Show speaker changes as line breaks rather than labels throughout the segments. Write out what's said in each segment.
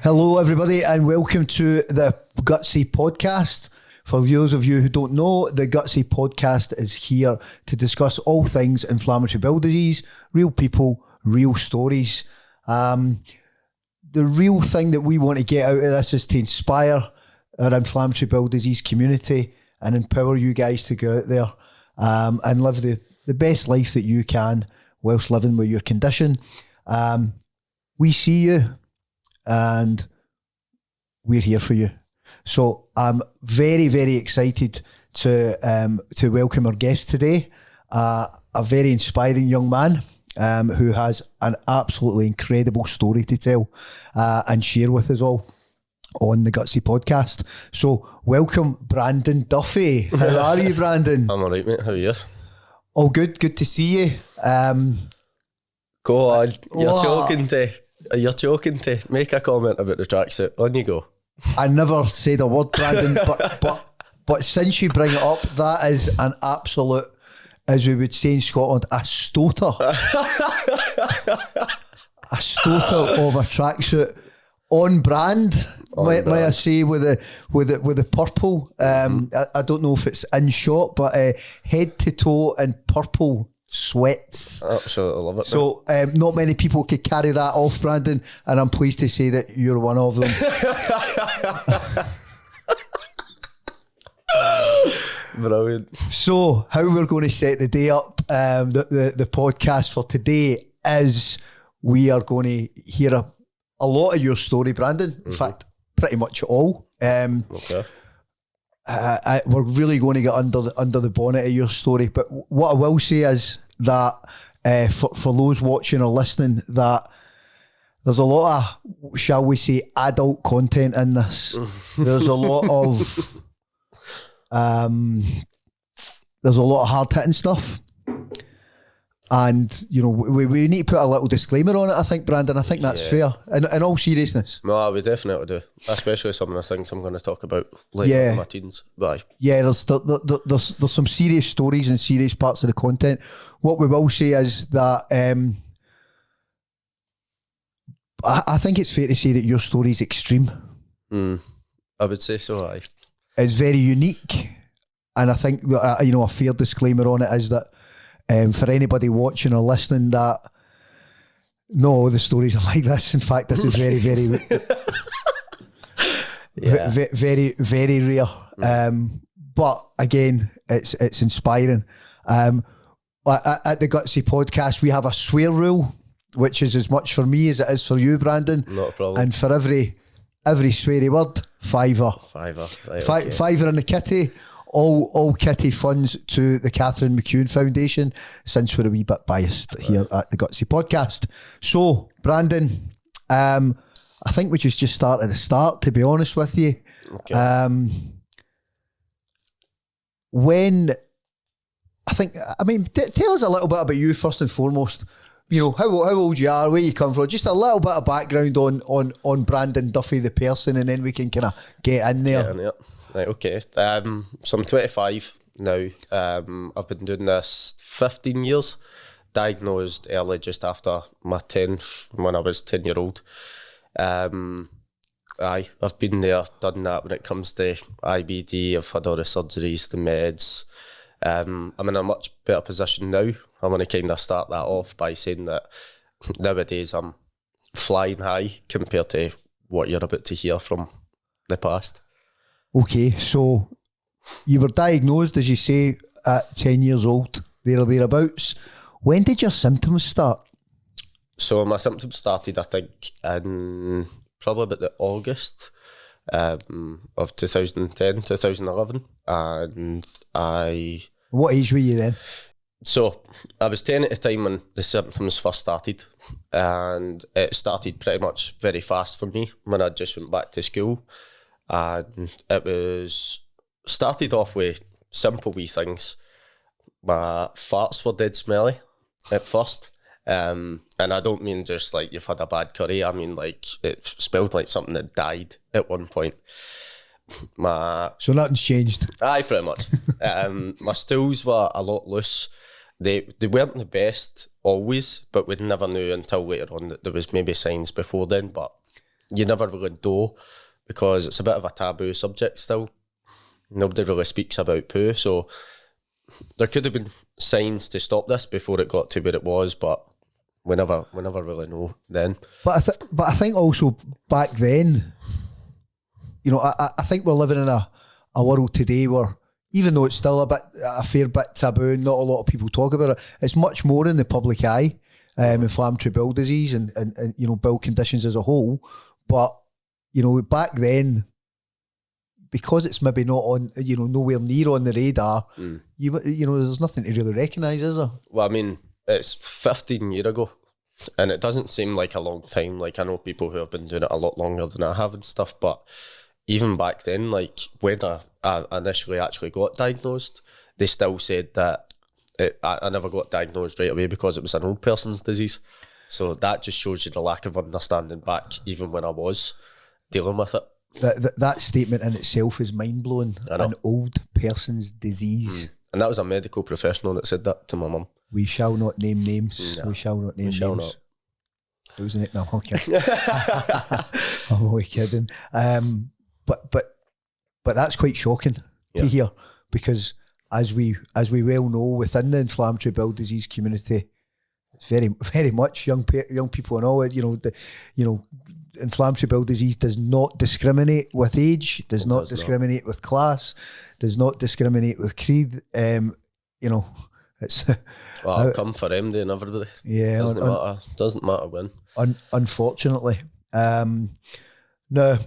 Hello everybody and welcome to the Gutsy Podcast. For those of you who don't know, the Gutsy Podcast is here to discuss all things inflammatory bowel disease, real people, real stories. The real thing that we want to get out of this is to inspire our inflammatory bowel disease community and empower you guys to go out there and live the best life that you can whilst living with your condition. We see you and we're here for you. So I'm very, very excited to welcome our guest today, a very inspiring young man who has an absolutely incredible story to tell and share with us all on the Gutsy Podcast. So welcome, Brandon Duffy. How are you, Brandon?
I'm alright, mate. How are you?
All good. Good to see you.
Go on. You're joking to make a comment about the tracksuit. On you go.
I never said a word, Brandon, but since you bring it up, that is an absolute, as we would say in Scotland, a stoter. A stoter of a tracksuit. On brand, might I say, with the purple. I don't know if it's in shot, but head to toe in purple sweats.
Absolutely love it.
So not many people could carry that off, Brandon, and I'm pleased to say that you're one of them.
Brilliant.
So how we're going to set the day up, the podcast for today is we are going to hear a lot of your story, Brandon. In fact, pretty much all.
Okay.
We're really going to get under the bonnet of your story, but what I will say is that for those watching or listening, that there's a lot of, shall we say, adult content in this. There's a lot of hard hitting stuff, and you know we need to put a little disclaimer on it. I think, Brandon. I think that's fair. In all seriousness.
No, we definitely do. Especially some of the things I'm going to talk about later in my teens. Bye.
Yeah, there's some serious stories and serious parts of the content. What we will say is that I think it's fair to say that your story is extreme.
I would say so. Aye.
It's very unique, and I think that a fair disclaimer on it is that. For anybody watching or listening, that no, the stories are like this. In fact, this is very, very, very, very rare. But again, it's inspiring. At the Gutsy Podcast, we have a swear rule, which is as much for me as it is for you, Brandon.
Not a problem.
And for every sweary word, fiver.
Right, okay.
Fiver in the kitty. All kitty funds to the Catherine McEwen Foundation, since we're a wee bit biased here at the Gutsy Podcast. So, Brandon, I think we just start at the start, to be honest with you.
Okay.
Tell us a little bit about you first and foremost. You know, how old you are, where you come from, just a little bit of background on Brandon Duffy, the person, and then we can kind of get in there.
Yeah. Right, okay. So I'm 25 now. I've been doing this 15 years. Diagnosed early, just after my 10th, when I was 10-year-old. I've been there, done that when it comes to IBD. I've had all the surgeries, the meds. I'm in a much better position now. I want to kind of start that off by saying that nowadays I'm flying high compared to what you're about to hear from the past.
Okay, so you were diagnosed, as you say, at 10 years old, there or thereabouts. When did your symptoms start?
So my symptoms started, I think, in probably about the August of 2010, 2011. And
What age were you then?
So I was 10 at the time when the symptoms first started, and it started pretty much very fast for me when I just went back to school. And it was started off with simple wee things. My farts were dead smelly at first. And I don't mean just like you've had a bad curry. I mean like it smelled like something that died at one point.
So nothing's changed.
Aye, pretty much. My stools were a lot loose. They weren't the best always, but we never knew until later on that there was maybe signs before then. But you never really know because it's a bit of a taboo subject still. Nobody really speaks about poo, so there could have been signs to stop this before it got to where it was, but we never really know then.
But I think also back then, you know, I think we're living in a world today where, even though it's still a fair bit taboo and not a lot of people talk about it, it's much more in the public eye, inflammatory bowel disease and you know, bowel conditions as a whole. But, you know, back then, because it's maybe not on, you know, nowhere near on the radar, you know, there's nothing to really recognise, is there?
Well, I mean, it's 15 years ago, and it doesn't seem like a long time. Like, I know people who have been doing it a lot longer than I have and stuff, but even back then, like, when I initially actually got diagnosed, they still said that I never got diagnosed right away because it was an old person's disease. So that just shows you the lack of understanding back, even when I was dealing with it.
That statement in itself is mind-blowing. An old person's disease.
And that was a medical professional that said that to my mum.
We shall not name names. No, we shall not name names. Not. Wasn't it? No, I'm kidding. I'm only kidding. But that's quite shocking to hear, because as we well know, within the inflammatory bowel disease community, it's very much young people and all. You know, inflammatory bowel disease does not discriminate with age, does not discriminate with class, does not discriminate with creed. You know, it's
well, I'll come for MD and everybody.
Yeah,
doesn't matter when.
Unfortunately, now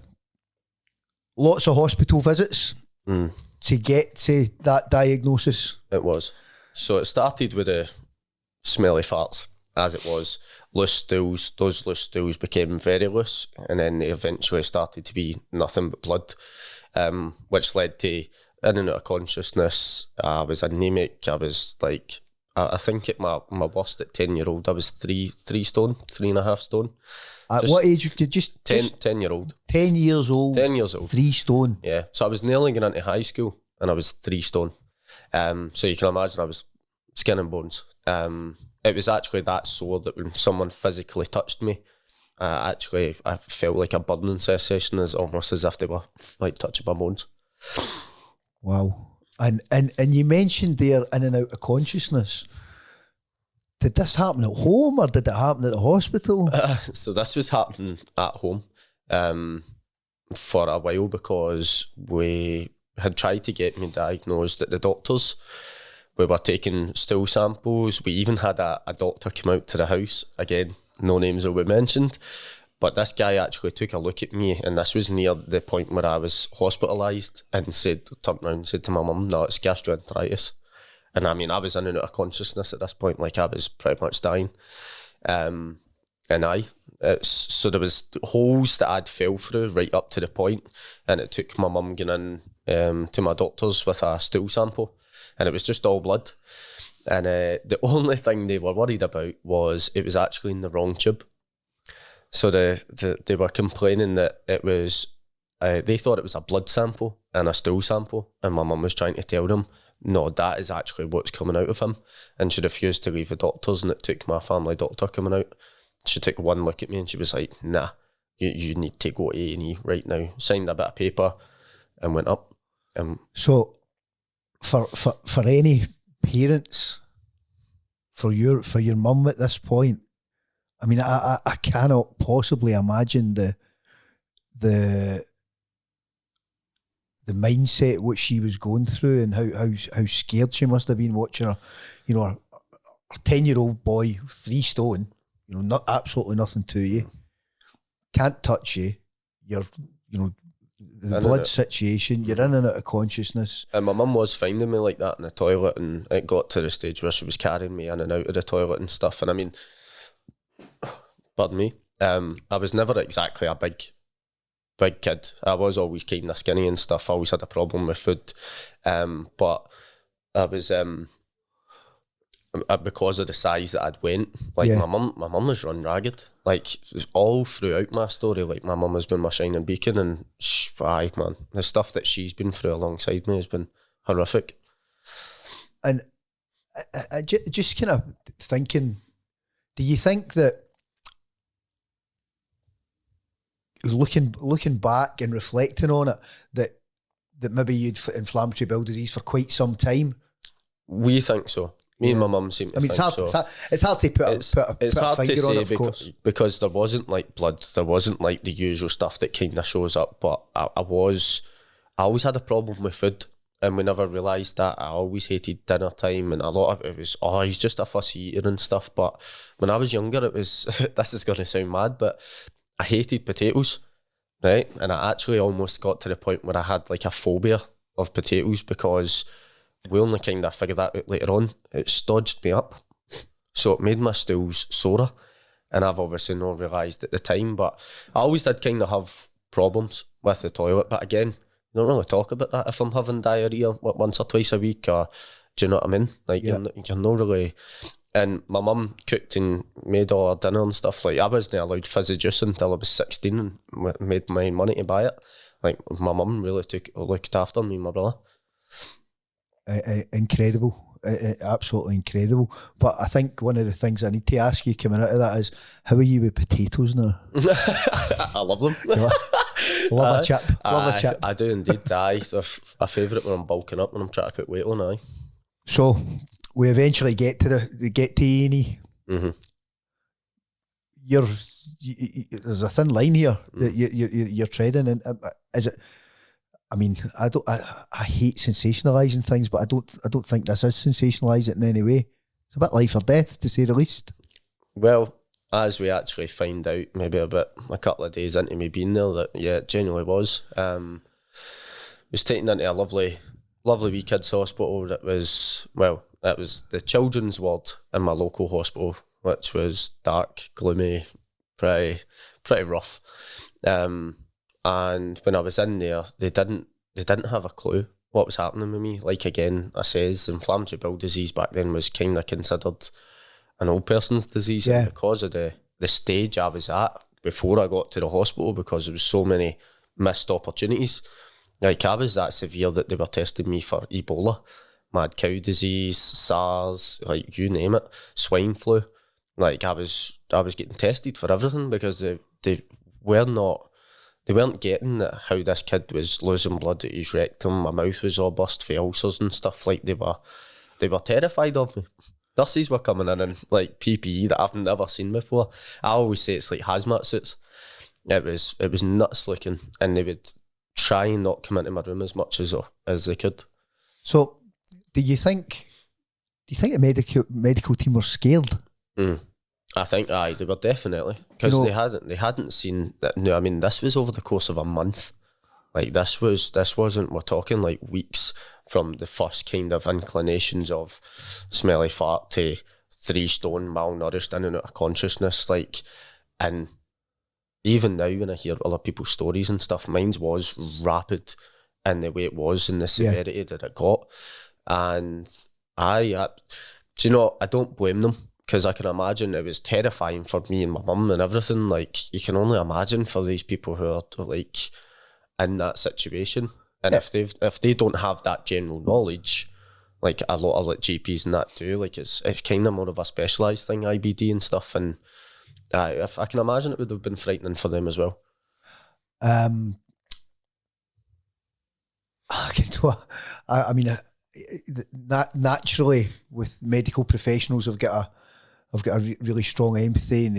lots of hospital visits to get to that diagnosis.
It was. So it started with the smelly farts, as it was. Loose stools, those loose stools became very loose, and then they eventually started to be nothing but blood, which led to in and out of consciousness. I was anemic. I was like, I think at my worst at 10-year-old, I was 3.5 stone.
At what age? Just
10-year-old.
10 years old.
10 years old.
3 stone.
Yeah. So I was nearly going into high school and I was 3 stone. So you can imagine I was skin and bones. It was actually that sore that when someone physically touched me, I felt like a burning sensation, almost as if they were like touching my bones.
Wow. And you mentioned there in and out of consciousness. Did this happen at home or did it happen at the hospital?
So this was happening at home for a while, because we had tried to get me diagnosed at the doctors. We were taking stool samples. We even had a doctor come out to the house. Again, no names will be mentioned. But this guy actually took a look at me, and this was near the point where I was hospitalised, and turned around and said to my mum, no, it's gastroenteritis. And I mean, I was in and out of consciousness at this point, like I was pretty much dying. So there was holes that I'd fell through right up to the point, and it took my mum getting in to my doctors with a stool sample, and it was just all blood. And the only thing they were worried about was it was actually in the wrong tube. So they were complaining that it was, they thought it was a blood sample and a stool sample, and my mum was trying to tell them, no, that is actually what's coming out of him. And she refused to leave the doctors, and it took my family doctor coming out. She took one look at me and she was like, nah, you need to go to A&E right now. Signed a bit of paper and went up.
So for any parents, for your mum at this point, I mean, I cannot possibly imagine the mindset which she was going through, and how scared she must have been watching her, you know, her 10-year-old boy, 3 stone, you know, not absolutely nothing to you, can't touch you, you're, you know, the blood situation, you're in and out of consciousness.
And my mum was finding me like that in the toilet, and it got to the stage where she was carrying me in and out of the toilet and stuff. And I mean, pardon me, I was never exactly a big kid. I was always kind of skinny and stuff. I always had a problem with food, but I was because of the size that I'd went. Like my mum was run ragged. Like all throughout my story, like my mum has been my shining beacon, and man, the stuff that she's been through alongside me has been horrific.
And I just kind of thinking, do you think that looking back and reflecting on it, that maybe you'd inflammatory bowel disease for quite some time?
We think so. Me and my mum seem to think so.
It's hard to put a finger on it, of course.
Because there wasn't like blood, there wasn't like the usual stuff that kind of shows up, but I always had a problem with food, and we never realised that. I always hated dinner time, and a lot of it was, he's just a fussy eater and stuff. But when I was younger, it was, this is going to sound mad, but I hated potatoes, right? And I actually almost got to the point where I had like a phobia of potatoes, because we only kind of figured that out later on. It stodged me up, so it made my stools sorer, and I've obviously not realised at the time, but I always did kind of have problems with the toilet. But again, you don't really talk about that if I'm having diarrhea once or twice a week, or do you know what I mean? Like, you're not really. And my mum cooked and made all our dinner and stuff. Like, I wasn't allowed fizzy juice until I was 16 and made my own money to buy it. Like, my mum really looked after me and my brother.
Incredible, absolutely incredible. But I think one of the things I need to ask you coming out of that is, how are you with potatoes now?
I love them.
Love a chip. Love a chip.
I do indeed. Aye, they're a favourite when I'm bulking up, when I'm trying to put weight on. Aye.
So we eventually get to A&E.
Mm-hmm.
There's a thin line here that you're treading, and is it? I mean, I hate sensationalising things, but I don't think this is sensationalising in any way. It's a bit life or death, to say the least.
Well, as we actually find out, maybe a couple of days into me being there, that it genuinely was. Was taken into a lovely wee kids hospital. It was the children's ward in my local hospital, which was dark, gloomy, pretty rough. And when I was in there, they didn't have a clue what was happening with me. Like, again, I says, inflammatory bowel disease back then was kind of considered an old person's disease, and because of the stage I was at before I got to the hospital, because there was so many missed opportunities. Like, I was that severe that they were testing me for Ebola, mad cow disease, SARS, like, you name it, swine flu. Like, I was getting tested for everything, because they weren't getting how this kid was losing blood at his rectum. My mouth was all burst for ulcers and stuff. Like, they were terrified of me. Nurses were coming in like PPE that I've never seen before. I always say it's like hazmat suits. It was nuts looking, and they would try and not come into my room as much as they could. So,
do you think the medical team were scared?
I think they were definitely, because they hadn't seen that. No, I mean, this was over the course of a month. Like, this wasn't, we're talking like weeks from the first kind of inclinations of smelly fart to 3 stone, malnourished, in and out of consciousness. Like, and even now when I hear other people's stories and stuff, mine was rapid in the way it was and the severity that it got. And I don't blame them, because I can imagine it was terrifying for me and my mum and everything. Like, you can only imagine for these people who are like in that situation, and if they don't have that general knowledge, like a lot of like GPs and that do, like it's kind of more of a specialised thing, IBD and stuff. And I can imagine it would have been frightening for them as well.
I mean, naturally, with medical professionals, I've got a really strong empathy, and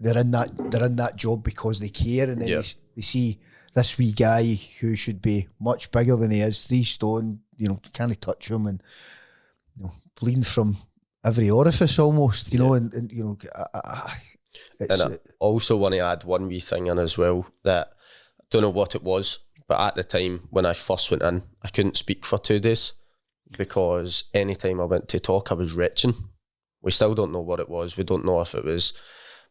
they're in that job because they care, and then they see this wee guy who should be much bigger than he is, 3 stone, can't touch him, and bleeding from every orifice almost, and
I also want to add one wee thing in as well, that I don't know what it was, but at the time when I first went in, I couldn't speak for 2 days, because anytime I went to talk, I was retching. We still don't know what it was. We don't know if it was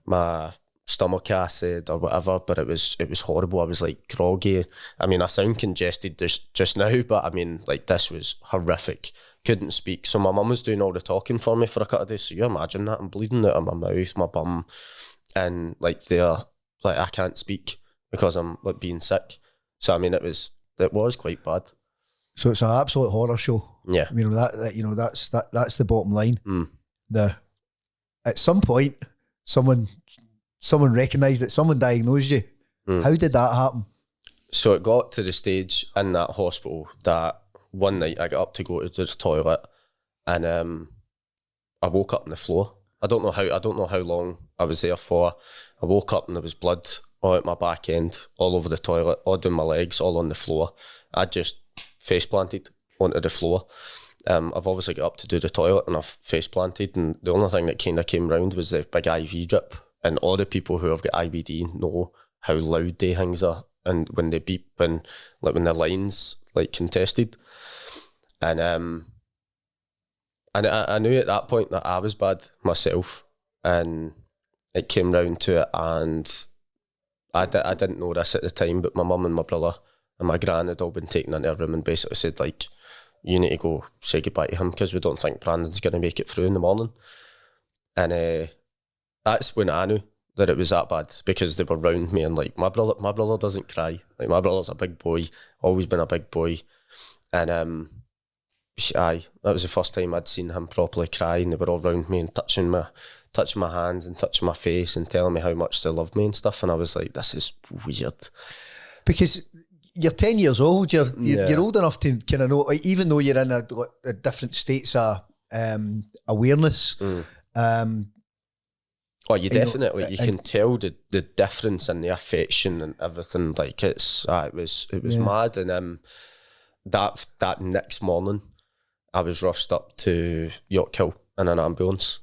my stomach acid or whatever, but it was horrible. I was like groggy. I mean, I sound congested just now, but I mean, like, this was horrific. Couldn't speak. So my mum was doing all the talking for me for a couple of days. So you imagine that, I'm bleeding out of my mouth, my bum, and like I can't speak because I'm like being sick. So I mean, it was quite bad. So
it's an absolute horror show.
Yeah,
I mean, that's the bottom line. At some point, someone recognised it, someone diagnosed you, How did that happen?
So it got to the stage in that hospital that one night I got up to go to the toilet, and I woke up on the floor. I don't know how long I was there for. I woke up and there was blood all at my back end, all over the toilet, all down my legs, all on the floor. I just face planted onto the floor. I've obviously got up to do the toilet and I've face planted, and the only thing that kind of came round was the big IV drip. And all the people who have got IBD know how loud they things are, and when they beep and like when the lines like contested. And I knew at that point that I was bad myself, and it came round to it, and I didn't know this at the time, but my mum and my brother and my gran had all been taken into a room and basically said, like, you need to go say goodbye to him because we don't think Brandon's going to make it through in the morning. And that's when I knew that it was that bad, because they were round me, and like my brother doesn't cry. Like, my brother's a big boy, always been a big boy, and that was the first time I'd seen him properly cry, and they were all round me and touching my hands and touching my face and telling me how much they loved me and stuff. And I was like, this is weird.
Because you're 10 years old, you're old enough to kind of know, like, even though you're in a different states of awareness.
Oh, you definitely, you can tell the difference in the affection and everything. Like, it was mad. And that next morning, I was rushed up to York Hill in an ambulance,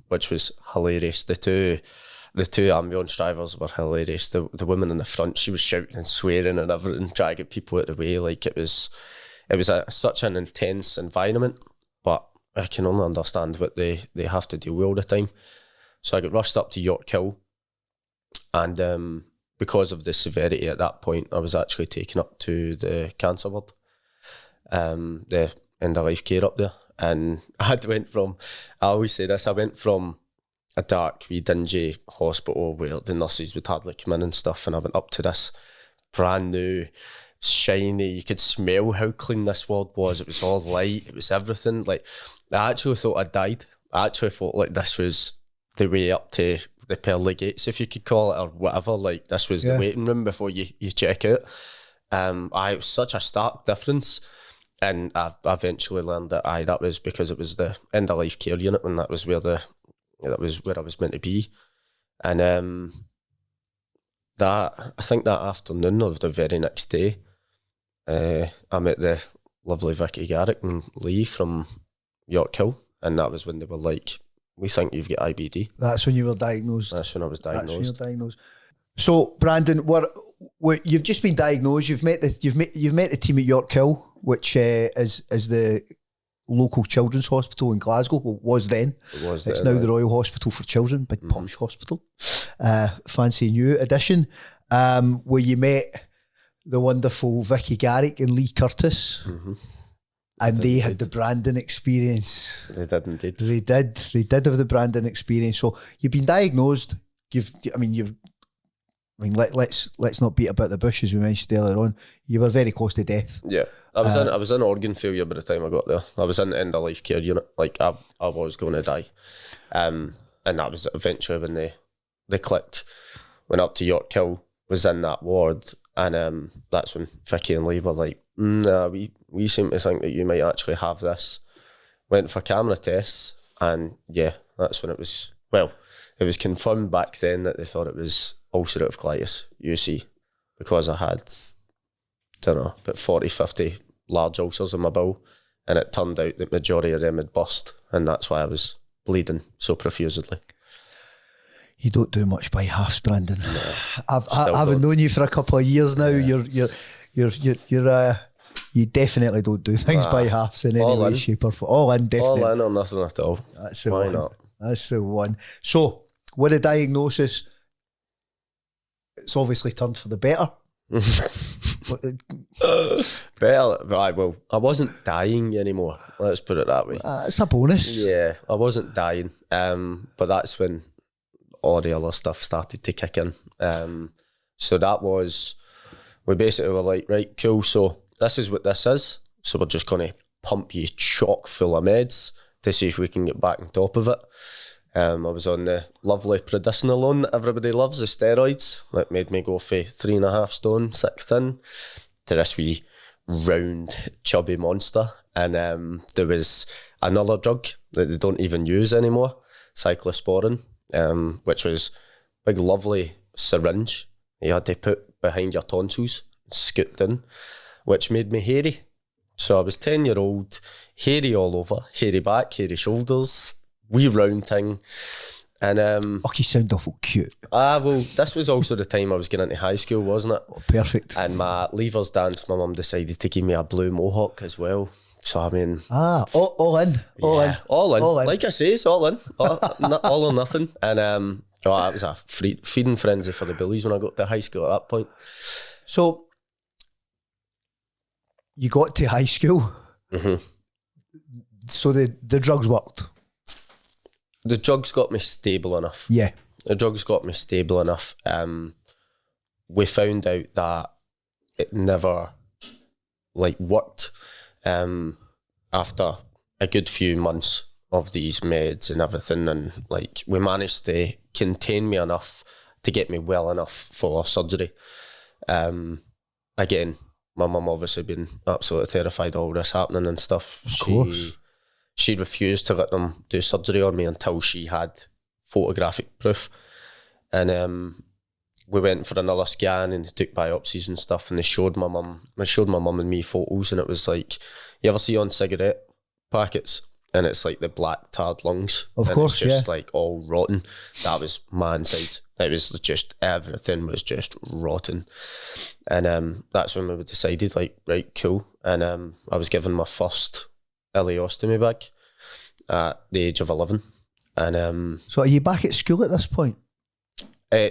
which was hilarious. The two ambulance drivers were hilarious. The woman in the front, she was shouting and swearing and everything, trying to get people out of the way. Like, it was such an intense environment, but I can only understand what they have to deal with all the time. So I got rushed up to York Hill, and because of the severity at that point, I was actually taken up to the cancer ward, the end of life care up there. And I always say this, I went from a dark, wee dingy hospital where the nurses would hardly come in and stuff, and I went up to this brand new, shiny, you could smell how clean this ward was. It was all light, it was everything. Like, I actually thought I died. I actually thought like this was the way up to the pearly gates, if you could call it, or whatever. Like, this was the waiting room before you check out. It was such a stark difference. And I eventually learned that that was because it was the end of life care unit, and that was where I was meant to be. And I think that afternoon of the very next day, I met the lovely Vicky Garrick and Lee from York Hill, and that was when they were like, "We think you've got IBD."
That's when you were diagnosed.
That's when I was diagnosed.
That's when you were diagnosed. So, Brandon, you've just been diagnosed. You've met the team at York Hill, which is the local children's hospital in Glasgow. Well, was then. It's now the Royal Hospital for Children, big posh hospital. Fancy new addition. Where you met the wonderful Vicky Garrick and Lee Curtis. Mm-hmm. And they had the Brandon experience.
They did indeed.
They did have the Brandon experience. So you've been diagnosed. Let's not beat about the bush, as we mentioned earlier on. You were very close to death.
Yeah, I was in organ failure by the time I got there. I was in the end of life care unit. Like, I was going to die, and that was eventually when they clicked. Went up to York Hill, was in that ward, and that's when Vicky and Lee were like, "Nah, we seem to think that you might actually have this." Went for camera tests, and yeah, that's when it was. Well, it was confirmed back then that they thought it was ulcerative colitis, UC, because I had, about 40, 50 large ulcers in my bowel, and it turned out that the majority of them had burst, and that's why I was bleeding so profusely.
You don't do much by halves, Brandon.
No,
I've known you for a couple of years now. Yeah. You definitely don't do things by halves in any way, shape or form. All in, definitely.
All in or nothing at all.
That's the
Why
one.
not?
That's the one. So, with the diagnosis, it's obviously turned for the better.
Better, right? Well, I wasn't dying anymore. Let's put it that way.
It's a bonus.
Yeah, I wasn't dying. But that's when all the other stuff started to kick in. So that was, we basically were like, right, cool. So this is what this is. So we're just going to pump you chock full of meds to see if we can get back on top of it. I was on the lovely prednisolone that everybody loves, the steroids, that made me go for 3.5 stone, 6'10", to this wee round, chubby monster. And there was another drug that they don't even use anymore, cyclosporin, which was a big, lovely syringe you had to put behind your tonsils, scooped in, which made me hairy. So I was 10-year-old, hairy all over, hairy back, hairy shoulders, wee round thing. And
you sound awful cute.
well, this was also the time I was getting into high school, wasn't it?
Oh, perfect.
And my leavers dance, my mum decided to give me a blue mohawk as well. So I mean,
all in.
Like I say, it's all in, all or nothing. And it was a feeding frenzy for the bullies when I got to high school at that point.
So you got to high school.
Mm-hmm.
So the drugs worked.
The drugs got me stable enough.
Yeah.
The drugs got me stable enough. We found out that it never worked after a good few months of these meds and everything, and we managed to contain me enough to get me well enough for surgery. Again, my mum obviously been absolutely terrified of all this happening and stuff.
Of course.
She refused to let them do surgery on me until she had photographic proof. And we went for another scan and took biopsies and stuff, and they showed my mum and me photos, and it was like, you ever see on cigarette packets, and it's like the black tarred lungs.
Of course,
it's just all rotten. That was my inside. It was just, everything was just rotten. And that's when we decided, right, cool. And I was given my first ileostomy bag at the age of 11. And
so are you back at school at this point?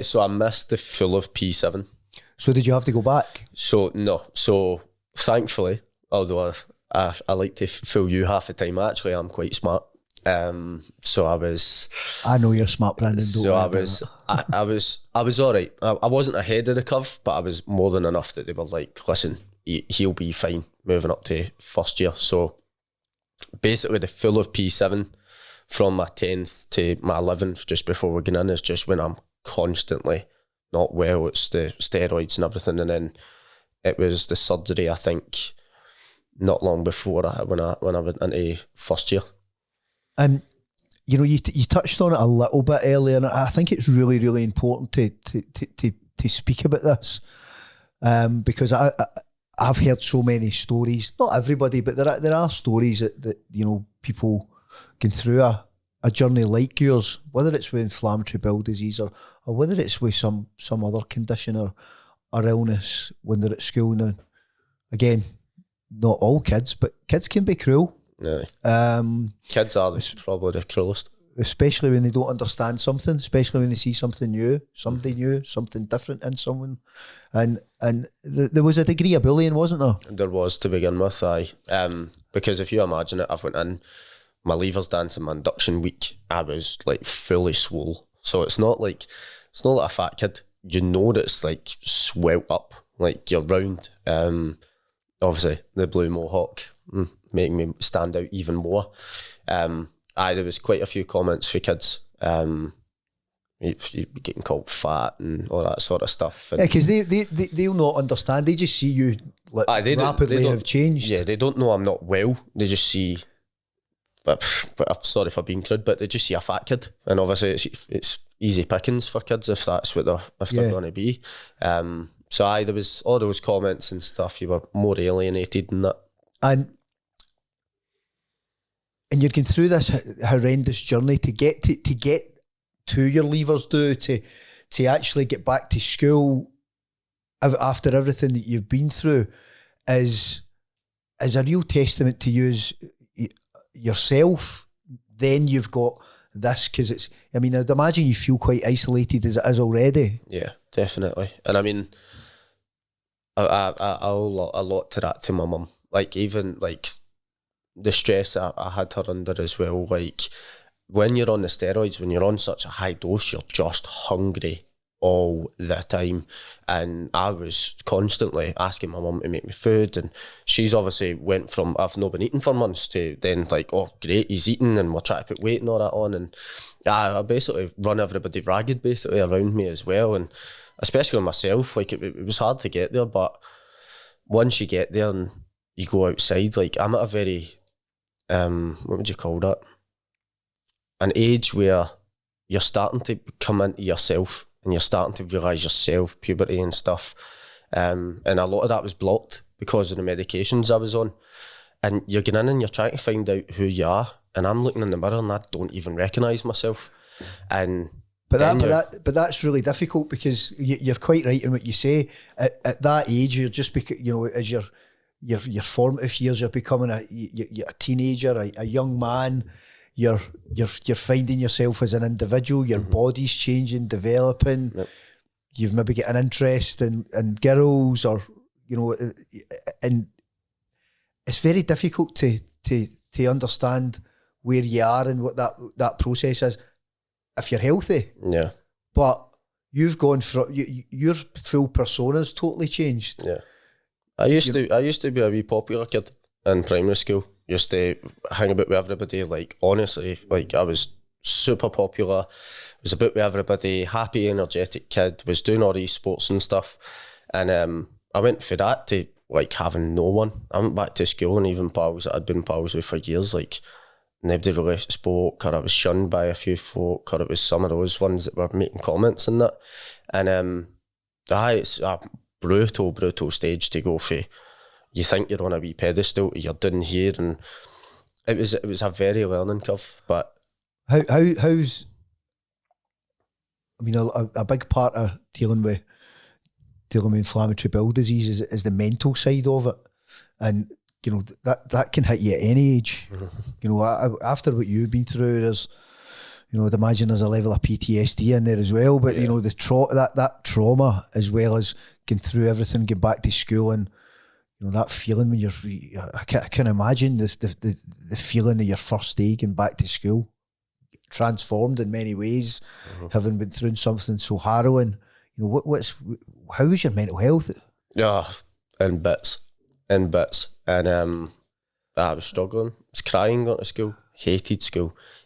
So I missed the full of P7.
So did you have to go back?
So no. So thankfully, although I like to fool you half the time, actually I'm quite smart. So
I know you're smart, Brandon.
So I was all right. I wasn't ahead of the curve, but I was more than enough that they were like, listen, he'll be fine moving up to first year. So basically the full of P7 from my 10th to my 11th, just before we get in, is just when I'm constantly not well. It's the steroids and everything. And then it was the surgery, I think, not long before when I went into first year. And
you touched on it a little bit earlier, and I think it's really, really important to speak about this, because I've heard so many stories. Not everybody, but there are stories that people going through a journey like yours, whether it's with inflammatory bowel disease or whether it's with some other condition or illness when they're at school. Now, again, not all kids, but kids can be cruel.
No. Kids are probably the cruelest.
Especially when they don't understand something, especially when they see something new, something different in someone. And there was a degree of bullying, wasn't there?
There was, to begin with, aye. Because if you imagine it, I've went in, my levers dance in my induction week, I was fully swole. So it's not like a fat kid. You know that it's swelled up, you're round. Obviously the blue mohawk making me stand out even more. There was quite a few comments for kids. You're getting called fat and all that sort of stuff. And
because they'll not understand. They just see you rapidly have changed.
Yeah, they don't know I'm not well. They just see, but I'm sorry for being crude, but they just see a fat kid. And obviously it's easy pickings for kids if that's what they're going to be. So there was all those comments and stuff. You were more alienated than that. And
you're going through this horrendous journey to get to your levers to actually get back to school after everything that you've been through is a real testament to you as yourself. Then you've got this, because it's, I'd imagine you feel quite isolated as it is already.
Yeah, definitely. And I owe a lot to that to my mum. Even the stress I had her under as well. When you're on the steroids, when you're on such a high dose, you're just hungry all the time, and I was constantly asking my mum to make me food, and she's obviously went from I've not been eating for months to then like, oh great, he's eating and we're trying to put weight and all that on, and I basically run everybody ragged basically around me as well, and especially on myself, like it was hard to get there, but once you get there and you go outside, like I'm at a very what would you call that, an age where you're starting to come into yourself and you're starting to realise yourself, puberty and stuff. And a lot of that was blocked because of the medications I was on. And you're getting in and you're trying to find out who you are. And I'm looking in the mirror and I don't even recognise myself. And
But that's really difficult, because you're quite right in what you say. At that age, you're just as your formative years, you're becoming you're a teenager, a young man. You're finding yourself as an individual. Your body's changing, developing. Yep. You've maybe got an interest in girls, or and it's very difficult to understand where you are and what that process is if you're healthy.
Yeah.
But you've gone from your full persona's totally changed.
Yeah. I used to be a wee popular kid in primary school. Used to hang about with everybody, like honestly, like I was super popular, was about with everybody, happy, energetic kid, was doing all these sports and stuff. And I went for that to like having no one. I went back to school and even pals that I'd been pals with for years, like nobody really spoke, or I was shunned by a few folk, or it was some of those ones that were making comments and that. And it's a brutal stage to go for. You think you're on a wee pedestal, you're down here, and it was a very learning curve. But
how's a big part of dealing with inflammatory bowel disease is the mental side of it, and that can hit you at any age. After what you've been through, there's I'd imagine there's a level of PTSD in there as well. But that trauma, as well as going through everything, going back to school, and that feeling when I can imagine the feeling of your first day going back to school, transformed in many ways, having been through something so harrowing. How is your mental health?
Yeah, in bits, and I was struggling. I was crying going to school.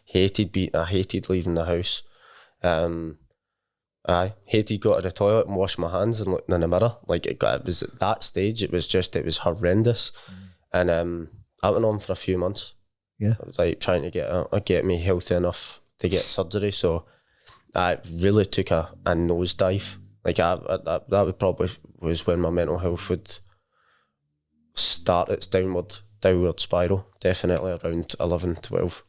Hated being. I hated leaving the house. I hated going to the toilet and washing my hands and looking in the mirror. Like it was at that stage, it was horrendous. And I went on for a few months.
Yeah,
I was like trying to get me healthy enough to get surgery. So I really took a nosedive. Like that would probably was when my mental health would start its downward spiral. Definitely around 11, 12.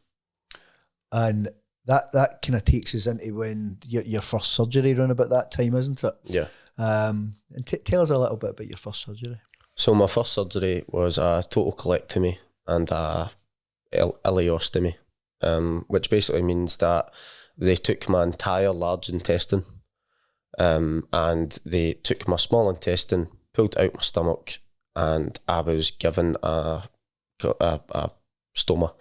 And that kind of takes us into when your first surgery around about that time, isn't it?
Yeah.
And tell us a little bit about your first surgery.
So my first surgery was a total colectomy and a ileostomy, which basically means that they took my entire large intestine, and they took my small intestine, pulled out my stomach, and I was given a stoma,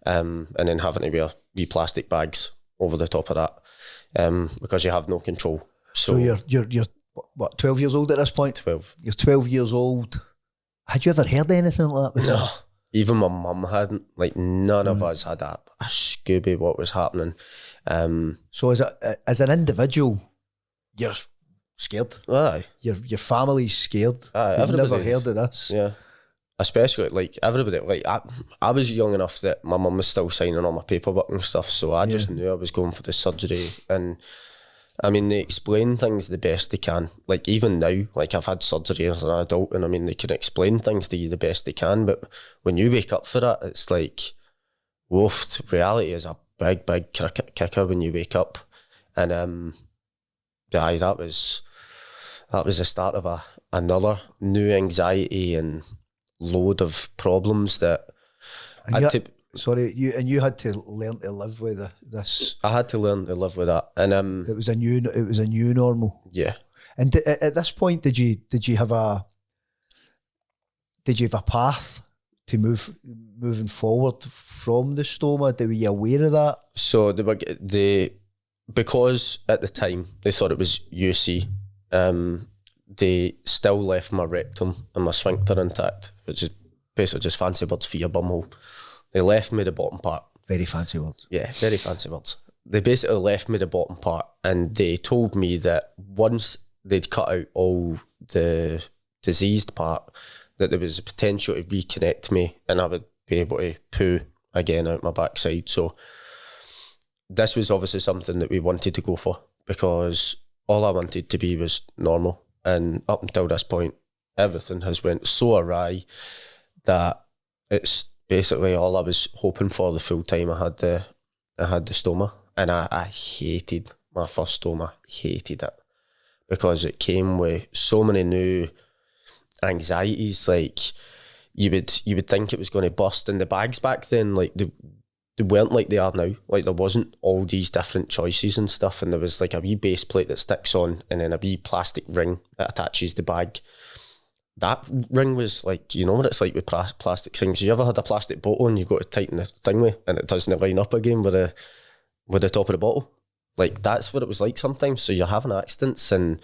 and then having to wear wee plastic bags over the top of that, because you have no control.
So you're what, 12 years old at this point?
12.
You're 12 years old. Had you ever heard anything like that before?
No. Even my mum hadn't. Like none of us had a Scooby what was happening.
So as an individual, you're scared.
Aye.
Your family's scared.
Aye.
You've never heard of this.
Yeah. Especially like everybody. Like I was young enough that my mum was still signing all my paperwork and stuff. So I just knew I was going for the surgery. And I mean, they explain things the best they can. Like even now, like I've had surgery as an adult, and I mean, they can explain things to you the best they can. But when you wake up for it, it's like, woof, reality is a big kicker when you wake up. And aye, that was the start of another new anxiety and load of problems that you had to learn to live with this. I had to learn to live with that, and
it was a new normal.
Yeah.
And at this point, did you have a path to moving forward from the stoma? Were you aware of that?
So because at the time they thought it was UC, they still left my rectum and my sphincter intact, which is basically just fancy words for your bumhole. They left me the bottom part.
Very fancy words.
Yeah, very fancy words. They basically left me the bottom part, and they told me that once they'd cut out all the diseased part, that there was a potential to reconnect me and I would be able to poo again out my backside. So this was obviously something that we wanted to go for, because all I wanted to be was normal. And up until this point, everything has went so awry that it's basically all I was hoping for the full time I had the stoma. And I hated my first stoma, hated it, because it came with so many new anxieties. Like you would think it was going to burst, and the bags back then, like they weren't like they are now. Like there wasn't all these different choices and stuff, and there was like a wee base plate that sticks on and then a wee plastic ring that attaches the bag. That ring was like, you know what it's like with plastic things. You ever had a plastic bottle and you go to tighten the thing with and it doesn't line up again with the top of the bottle? Like that's what it was like sometimes. So you're having accidents and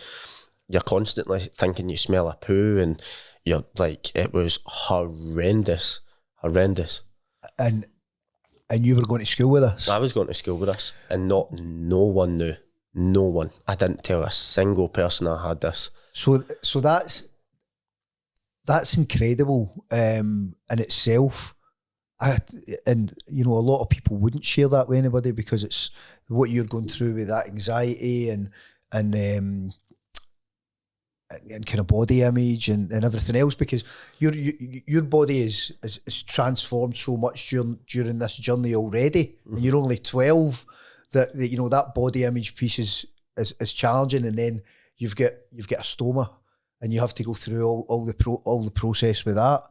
you're constantly thinking you smell a poo, and you're like, it was horrendous.
And you were going to school with us?
I was going to school with us, and no one knew. No one. I didn't tell a single person I had this.
So that's incredible in itself. And you know, a lot of people wouldn't share that with anybody, because it's what you're going through with that anxiety and kind of body image and everything else, because your body is transformed so much during this journey already, and you're only 12. That you know, that body image piece is challenging, and then you've got a stoma, and you have to go through all the process with that.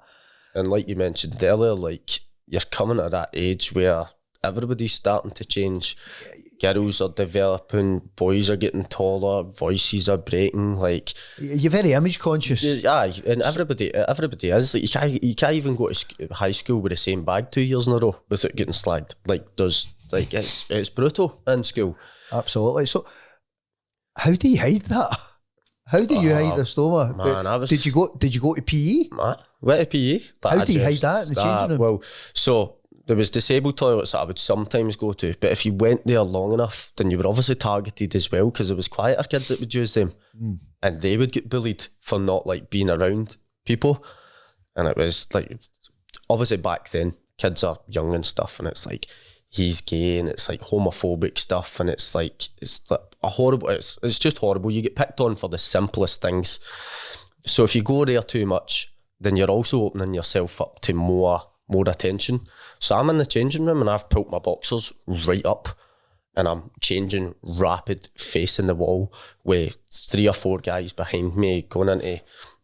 And
like you mentioned earlier, like you're coming at that age where everybody's starting to change. Girls are developing, boys are getting taller, voices are breaking. Like
you're very image conscious.
Yeah, and everybody is. Like, you can't even go to high school with the same bag 2 years in a row without getting slagged. It's brutal in school.
Absolutely. So, how do you hide that? How do you hide the stoma?
Man,
did you go to PE?
Went to PE.
How do you hide that in the changing room?
Well, so there was disabled toilets that I would sometimes go to, but if you went there long enough, then you were obviously targeted as well, because there was quieter kids that would use them, and they would get bullied for not like being around people. And it was like, obviously back then, kids are young and stuff, and it's like, he's gay, and it's like homophobic stuff, and it's like a horrible, it's just horrible. You get picked on for the simplest things. So if you go there too much, then you're also opening yourself up to more attention. So I'm in the changing room, and I've pulled my boxers right up, and I'm changing rapid, facing the wall, with 3 or 4 guys behind me going into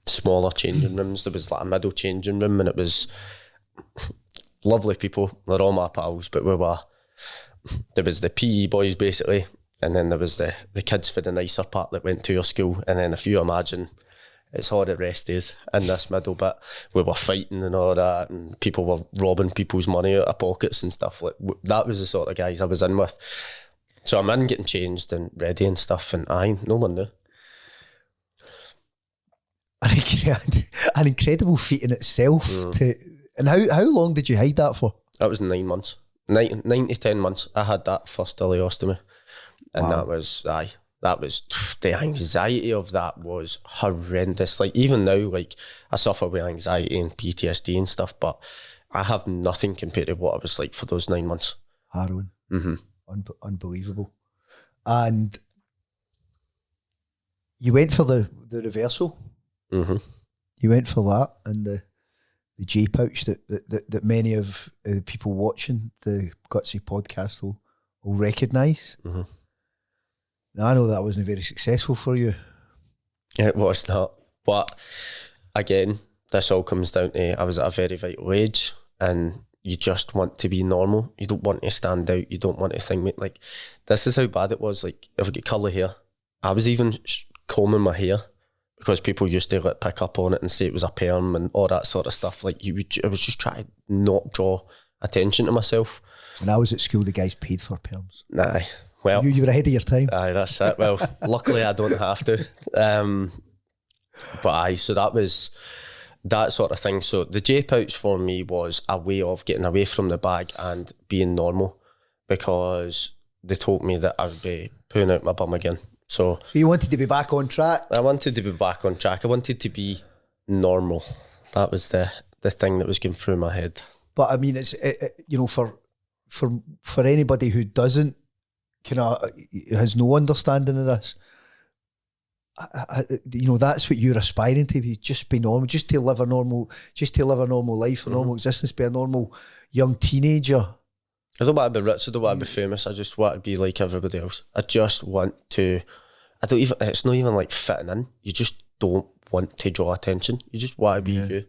smaller changing rooms. There was like a middle changing room, and it was lovely people. They're all my pals, but there was the PE boys basically, and then there was the kids for the nicer part that went to your school, and then if you imagine, it's all the rest is in this middle bit. We were fighting and all that, and people were robbing people's money out of pockets and stuff. Like that was the sort of guys I was in with. So I'm in getting changed and ready and stuff, and no one knew.
An incredible feat in itself. And how long did you hide that for?
That was 9 months. 9 to 10 months. I had that first ileostomy. And wow. That was the anxiety of that was horrendous. Like even now, like I suffer with anxiety and PTSD and stuff, but I have nothing compared to what I was like for those 9 months.
Harrowing. Unbelievable. And you went for the reversal. You went for that, and the J pouch that many of the people watching the Gutsy podcast will recognise. Now, I know that wasn't very successful for you.
It was not. But again, this all comes down to I was at a very vital age, and you just want to be normal. You don't want to stand out. You don't want to think, like, this is how bad it was. Like, if I get curly hair, I was even combing my hair because people used to like pick up on it and say it was a perm and all that sort of stuff. Like, I was just trying to not draw attention to myself.
When I was at school, the guys paid for perms.
Nah. Well,
you were ahead of your time.
Aye, that's it. Well, luckily I don't have to. But aye, so that was that sort of thing. So the J pouch for me was a way of getting away from the bag and being normal, because they told me that I would be pulling out my bum again. So
you wanted to be back on track?
I wanted to be back on track. I wanted to be normal. That was the thing that was going through my head.
But I mean, it's you know, for anybody who doesn't has no understanding of this, you know, that's what you're aspiring to be. Just be normal, just to live a normal life, a normal existence, be a normal young teenager.
I don't want to be rich, I don't want to be famous, I just want to be like everybody else. I just want to, it's not even like fitting in, you just don't want to draw attention, you just want to be you.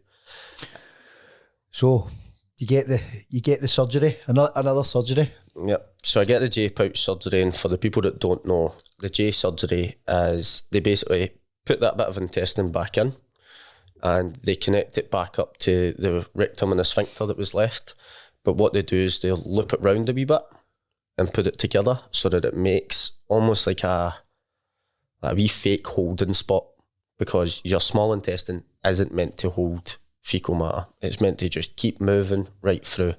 So you get the surgery, another surgery.
Yep. So I get the J pouch surgery, and for the people that don't know, the J surgery is they basically put that bit of intestine back in and they connect it back up to the rectum and the sphincter that was left. But what they do is they'll loop it round a wee bit and put it together so that it makes almost like a wee fake holding spot, because your small intestine isn't meant to hold fecal matter. It's meant to just keep moving right through.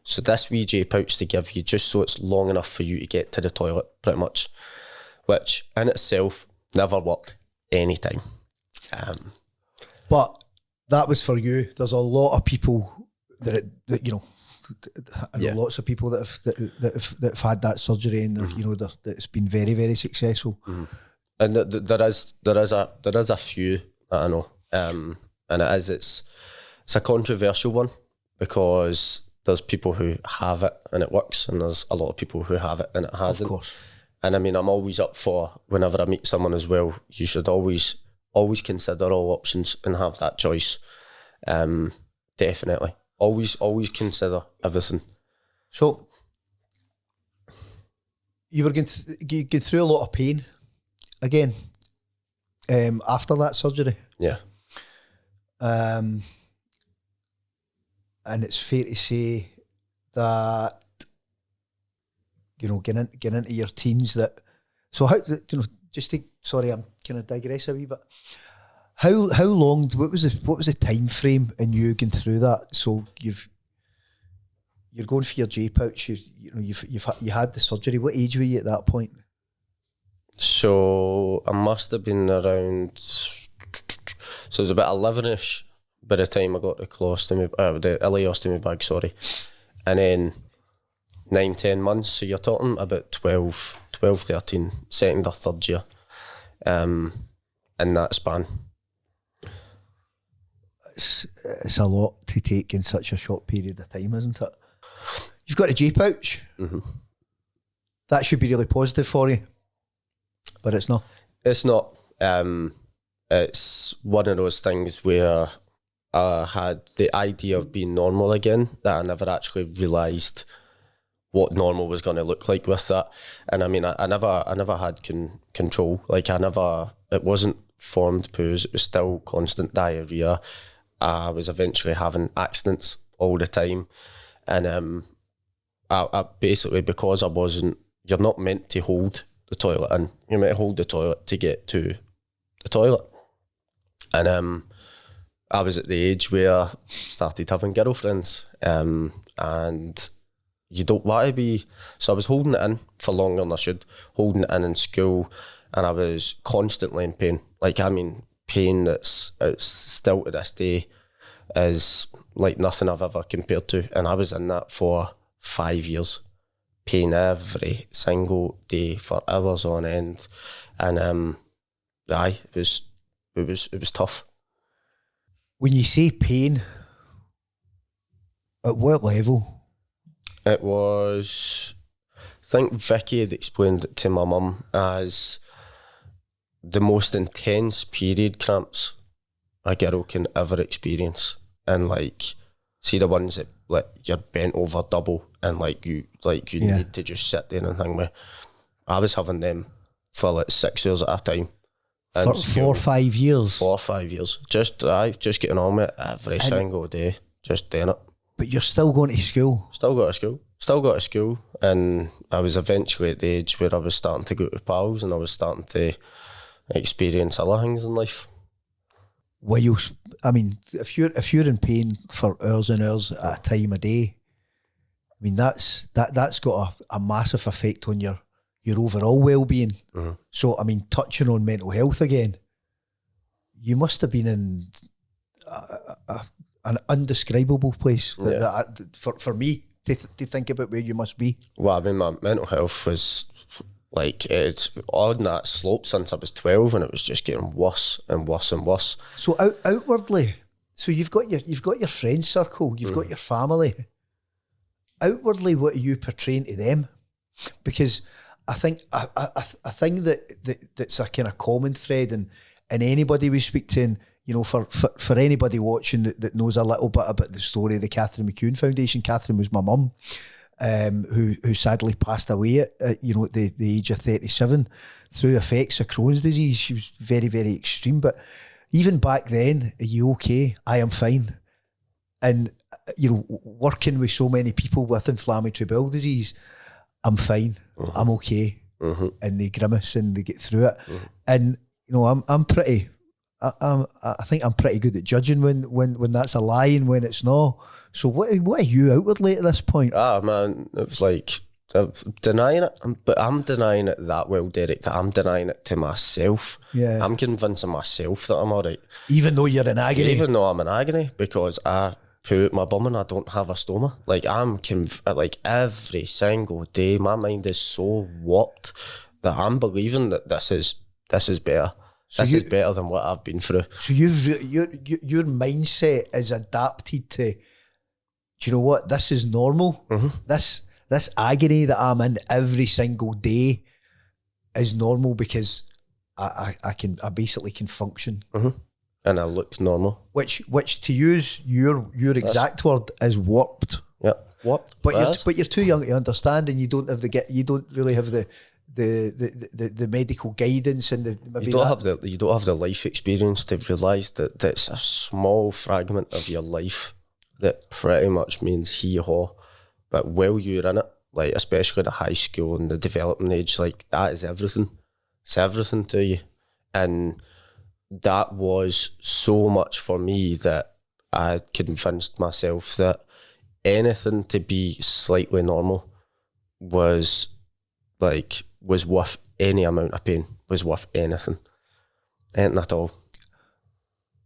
So this wee J pouch they give you just so it's long enough for you to get to the toilet, pretty much, which in itself never worked any time.
But that was for you. There's a lot of people that you know, I know lots of people that have had that surgery, and you know, that it's been very, very successful.
And there is a few that I know, and it's a controversial one, because there's people who have it and it works, and there's a lot of people who have it and it hasn't.
Of course.
And I mean, I'm always up for, whenever I meet someone as well, you should always consider all options and have that choice. Definitely. Always consider everything.
So you were going through a lot of pain again after that surgery.
Yeah.
And it's fair to say that, you know, getting into your teens, that, so how, you know, sorry, I'm kind of digress a wee bit. How long, what was the time frame in you going through that? So you're going for your J pouch, you had the surgery. What age were you at that point?
So I must have been around, so it was about 11ish by the time I got the ileostomy bag, sorry. And then 9-10 months, so you're talking about 12, 13, second or third year, in that span.
It's a lot to take in such a short period of time, isn't it? You've got a J pouch. That should be really positive for you, but it's not.
It's not. It's one of those things where I had the idea of being normal again, that I never actually realised what normal was going to look like with that. And I mean, I never had control. Like, it wasn't formed poos, it was still constant diarrhoea. I was eventually having accidents all the time. And I basically, because you're not meant to hold the toilet in, you're meant to hold the toilet to get to the toilet. And I was at the age where I started having girlfriends, and you don't want to be, so I was holding it in for longer than I should, holding it in school, and I was constantly in pain. Like, I mean, pain that's still to this day is like nothing I've ever compared to, and I was in that for 5 years, pain every single day for hours on end, and it was tough.
When you say pain, at what level?
It was, I think Vicky had explained it to my mum as the most intense period cramps a girl can ever experience. And like, see the ones that like you're bent over double and you need to just sit there and hang with. I was having them for like 6 years at a time.
For 4 or 5 years?
4 or 5 years. Just getting on with it every single day, just doing it.
But you're still going to school?
Still go to school. Still got to school, and I was eventually at the age where I was starting to go to pals and I was starting to experience other things in life.
Well, if you're in pain for hours and hours at a time a day, I mean that's got a massive effect on your overall well-being. Mm-hmm. So I mean, touching on mental health again, you must have been in an undescribable place for me to think about where you must be.
Well, I mean, my mental health was like, it's on that slope since I was 12, and it was just getting worse and worse and worse.
So outwardly, so you've got your friend circle, you've got your family. Outwardly, what are you portraying to them? Because I think a thing that's a kind of common thread in anybody we speak to, and you know, for anybody watching that knows a little bit about the story of the Catherine McEwen Foundation. Catherine was my mum, who sadly passed away at the age of 37 through effects of Crohn's disease. She was very, very extreme. But even back then, are you okay? I am fine. And you know, working with so many people with inflammatory bowel disease, I'm fine. Mm-hmm. I'm okay. Mm-hmm. And they grimace and they get through it. Mm-hmm. And you know, I'm pretty. I think I'm pretty good at judging when that's a lie and when it's not. So what are you outwardly at this point?
Man, it was like I'm denying it, but I'm denying it that well, Derek, that I'm denying it to myself. Yeah, I'm convincing myself that I'm all right.
Even though you're in agony?
Even though I'm in agony, because I poo out my bum and I don't have a stoma. Like, I'm like every single day, my mind is so warped that I'm believing that this is better. So this is better than what I've been through.
So your mindset is adapted to, do you know what, this is normal. Mm-hmm. This agony that I'm in every single day is normal because I basically can function.
Mm-hmm. And I look normal.
Which to use your exact word is warped.
Yeah, warped.
But you're too young to understand, and you don't really have the medical guidance and
you don't have the life experience to realise that it's a small fragment of your life that pretty much means hee-haw. But while you're in it, like especially the high school and the developing age, like that is everything. It's everything to you. And that was so much for me that I convinced myself that anything to be slightly normal was worth any amount of pain, was worth anything at all.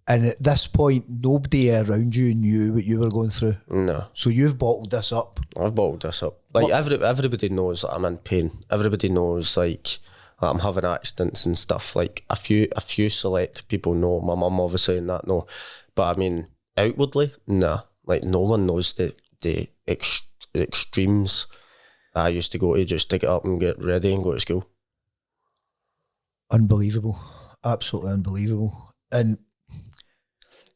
And at this point, nobody around you knew what you were going through?
No.
So you've bottled this up?
I've bottled this up. Like, everybody knows that I'm in pain. Everybody knows, like, that I'm having accidents and stuff. Like, a few select people know. My mum obviously and that know. But I mean, outwardly, nah. Like, no one knows the extremes I used to go to just to get up and get ready and go to school.
Unbelievable. Absolutely unbelievable. And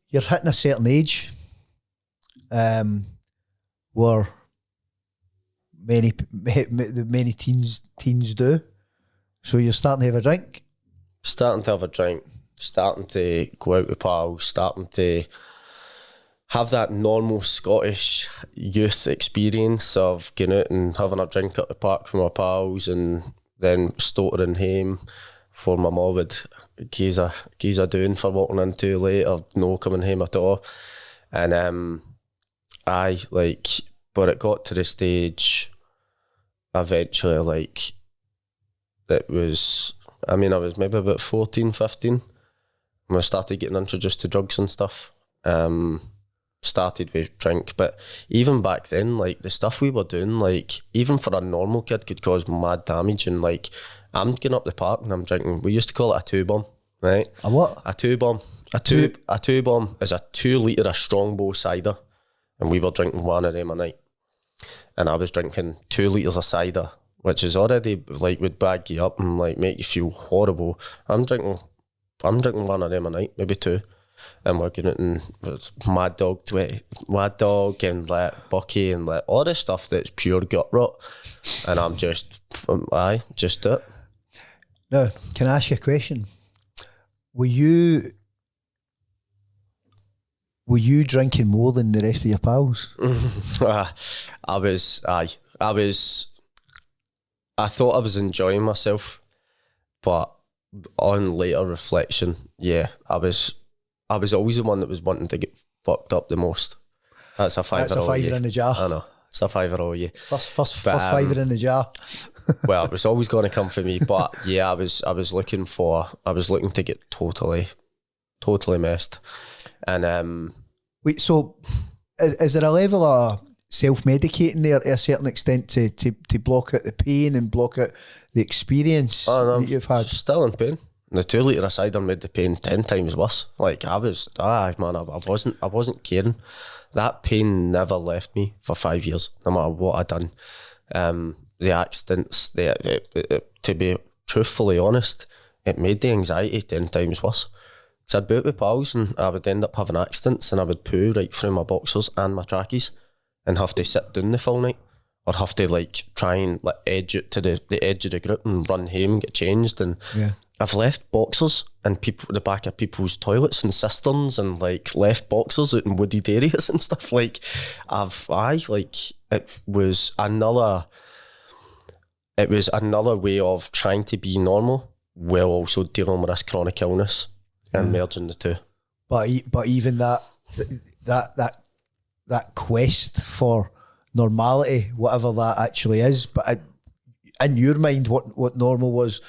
you're hitting a certain age where many teens do. So you're starting to have a drink?
Starting to have a drink. Starting to go out with pals. Starting to have that normal Scottish youth experience of going out and having a drink at the park with my pals and then stottering home for my mum would keys are doing for walking in too late or no coming home at all. And but it got to the stage eventually, like, it was, I mean, I was maybe about 14, 15 when I started getting introduced to drugs and stuff. Started with drink, but even back then, like, the stuff we were doing, like, even for a normal kid could cause mad damage. And like, I'm getting up the park and I'm drinking, we used to call it a 2-bomb, right?
A what?
A 2-bomb. A 2-bomb is a 2 litre of Strongbow cider, and we were drinking one of them a night. And I was drinking 2 litres of cider, which is already, like, would bag you up and, like, make you feel horrible. I'm drinking one of them a night, maybe 2. And we're going out and it's Mad Dog and like Bucky and like all this stuff that's pure gut rot. And I'm just do it.
Now, can I ask you a question? Were you drinking more than the rest of your pals?
I was, I thought I was enjoying myself, but on later reflection, yeah, I was always the one that was wanting to get fucked up the most. That's a fiver.
That's a fiver in the jar.
I know. It's a fiver all year.
First fiver in the jar.
Well, it was always going to come for me, but yeah, I was looking to get totally messed. And
wait, so is there a level of self-medicating there to a certain extent to block out the pain and block out the experience that you've had?
Still in pain. The 2 litre of cider made the pain 10 times worse. Like I wasn't caring. That pain never left me for 5 years, no matter what I'd done. The accidents, to be truthfully honest, it made the anxiety 10 times worse. So I'd be out with pals and I would end up having accidents and I would poo right through my boxers and my trackies and have to sit down the full night, or have to like try and like edge it to the edge of the group and run home and get changed. And I've left boxers in the back of people's toilets and cisterns, and like left boxers out in wooded areas and stuff. Like it was another way of trying to be normal while also dealing with this chronic illness and merging the two.
But even that quest for normality, whatever that actually is, but in your mind, what normal was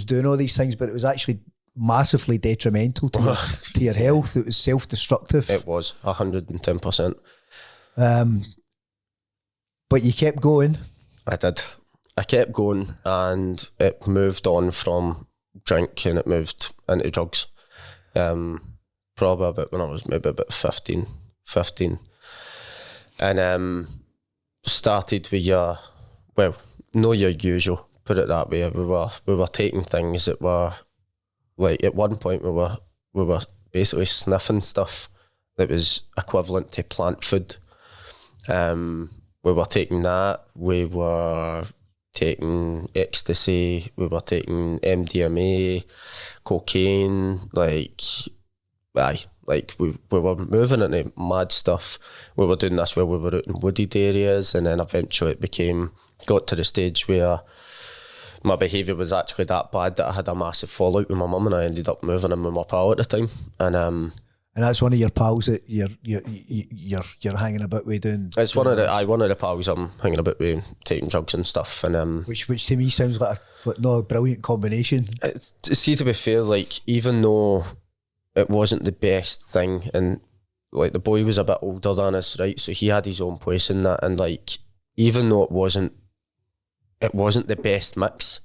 doing all these things, but it was actually massively detrimental to your health. It was self-destructive.
It was 110%.
But you kept going.
I did. I kept going, and it moved on from drink and it moved into drugs. Probably about when I was maybe about 15. And started with not your usual, put it that way. We were taking things that were, like at one point we were basically sniffing stuff that was equivalent to plant food. We were taking that, we were taking ecstasy, we were taking MDMA, cocaine, we were moving into mad stuff. We were doing this while we were out in wooded areas, and then eventually it got to the stage where my behaviour was actually that bad that I had a massive fallout with my mum, and I ended up moving in with my pal at the time. And
that's one of your pals that you're hanging about with doing.
It's one of the pals I'm hanging about with, taking drugs and stuff, and
which to me sounds like a brilliant combination.
See, to be fair, like even though it wasn't the best thing, and like the boy was a bit older than us, right? So he had his own place in that, and like even though it wasn't the best mix,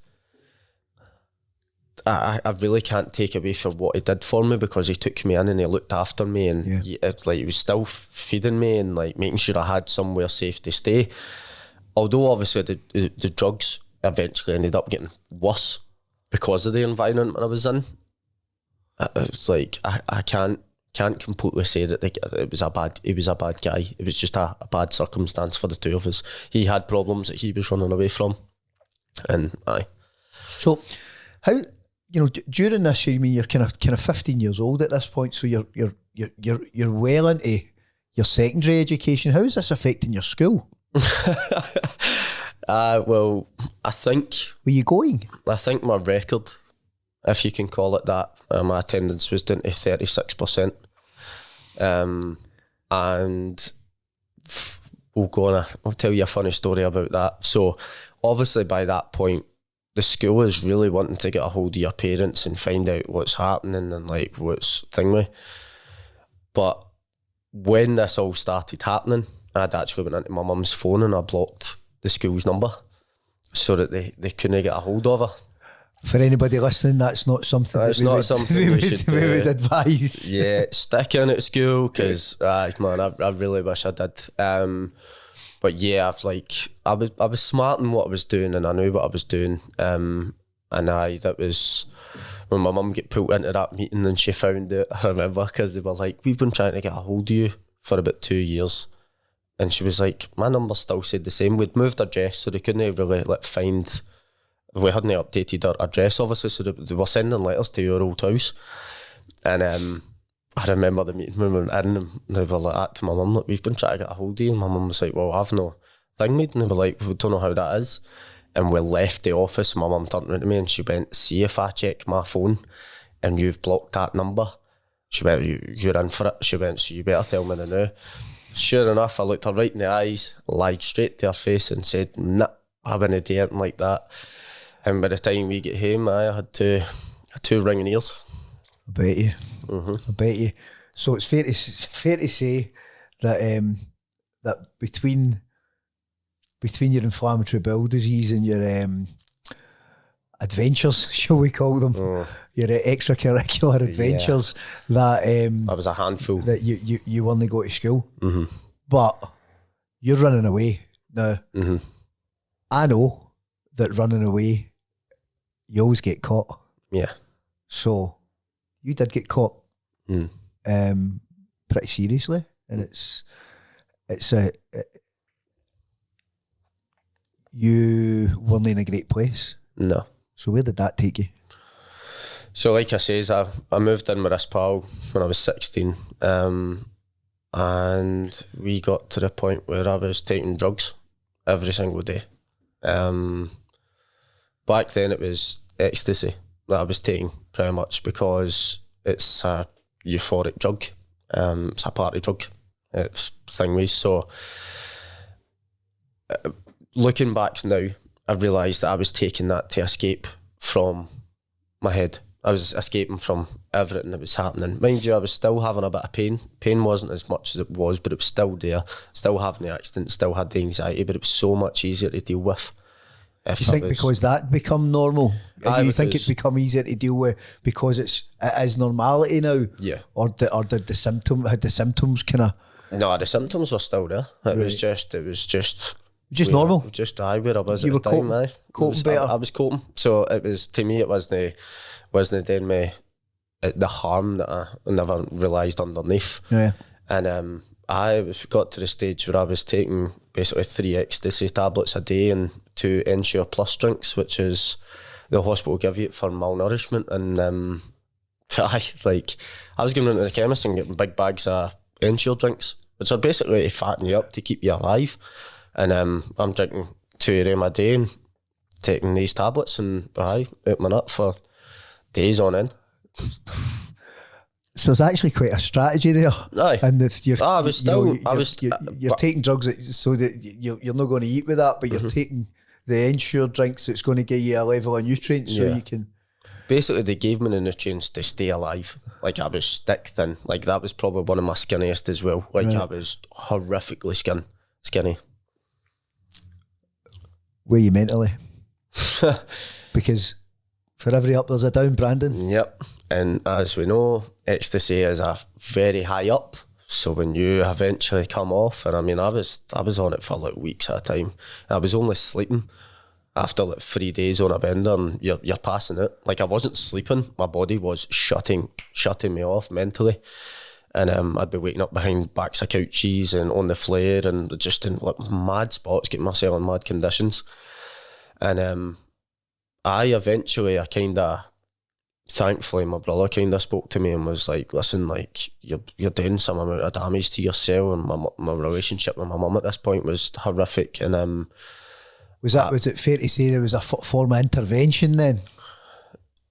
I really can't take away from what he did for me, because he took me in and he looked after me, and it's like he was still feeding me and like making sure I had somewhere safe to stay. Although obviously the drugs eventually ended up getting worse because of the environment I was in. It's like I can't completely say that he was a bad guy. It was just a bad circumstance for the two of us. He had problems that he was running away from, and aye.
So how, during this, I mean, you're kind of 15 years old at this point, so you're well into your secondary education. How is this affecting your school?
Well, I think.
Were you going?
I think my record, if you can call it that, my attendance was down to 36%. And I'll tell you a funny story about that. So obviously by that point, the school is really wanting to get a hold of your parents and find out what's happening and like what's thingy. But when this all started happening, I'd actually went into my mum's phone and I blocked the school's number so that they couldn't get a hold of her.
For anybody listening, that's not something we would advise.
Yeah, stick in at school, because I really wish I did. But yeah, I was smart in what I was doing, and I knew what I was doing. And that was when my mum get pulled into that meeting and she found it. I remember, because they were like, "We've been trying to get a hold of you for about 2 years," and she was like, "My number still said the same." We'd moved address, so they couldn't really find. We hadn't updated our address, obviously, so they were sending letters to your old house. And I remember the meeting when we were in, and they were like that to my mum, like, "We've been trying to get a hold of you." And my mum was like, "Well, I've no thing made, and they were like, we don't know how that is. And we left the office. My mum turned around to me and she went, see if I check my phone and you've blocked that number. She went, you're in for it. She went, so you better tell me now. Sure enough, I looked her right in the eyes, lied straight to her face and said, nah, I wouldn't do anything like that. And by the time we get home, I had two ringing ears.
I bet you. I bet you. So it's fair to say that that between your inflammatory bowel disease and your adventures, shall we call them, your extracurricular adventures, that
I was a handful.
That you only go to school, but you're running away now. I know that running away, you always get caught.
Yeah.
So you did get caught, pretty seriously, and you weren't in a great place.
No.
So where did that take you?
So like I says, I moved in with this pal when I was 16, and we got to the point where I was taking drugs every single day. Back then it was ecstasy that I was taking pretty much because it's a euphoric drug. It's a party drug. It's thingies. So looking back now, I realised that I was taking that to escape from my head. I was escaping from everything that was happening. Mind you, I was still having a bit of pain. Pain wasn't as much as it was, but it was still there. Still having the accident, still had the anxiety, but it was so much easier to deal with.
Do you think because that become normal? Do you think it's become easier to deal with because it is normality now?
Yeah.
Or did the symptoms kind of?
No, the symptoms were still there. It was just
normal.
Just where I was
you
at the
were
time.
Coping better.
I was coping. So it was, to me, it wasn't doing me the harm that I never realised underneath.
Yeah.
And I got to the stage where I was taking basically 3 ecstasy tablets a day and 2 Ensure Plus drinks, which is the hospital give you for malnourishment. And I was going into the chemist and getting big bags of Ensure drinks, which are basically to fatten you up to keep you alive. And I'm drinking 2 of them a day and taking these tablets, and it went up for days on end.
So there's actually quite a strategy there.
Aye.
And you're taking drugs so that you're not going to eat with that, but you're taking the Ensure drinks that's going to give you a level of nutrients so you can...
Basically, they gave me the nutrients to stay alive. Like, I was stick thin. Like, that was probably one of my skinniest as well. Like, I was horrifically skinny.
Were you mentally? Because for every up there's a down, Brandon.
Yep. And as we know, ecstasy is a very high up. So when you eventually come off, and I mean, I was on it for like weeks at a time. I was only sleeping after like 3 days on a bender, and you're passing it. Like, I wasn't sleeping. My body was shutting me off mentally. And I'd be waking up behind backs of couches and on the flare and just in like mad spots, getting myself in mad conditions. And thankfully my brother kind of spoke to me and was like, listen, like, you're doing some amount of damage to yourself. And my relationship with my mum at this point was horrific. And
was it fair to say there was a form of intervention then?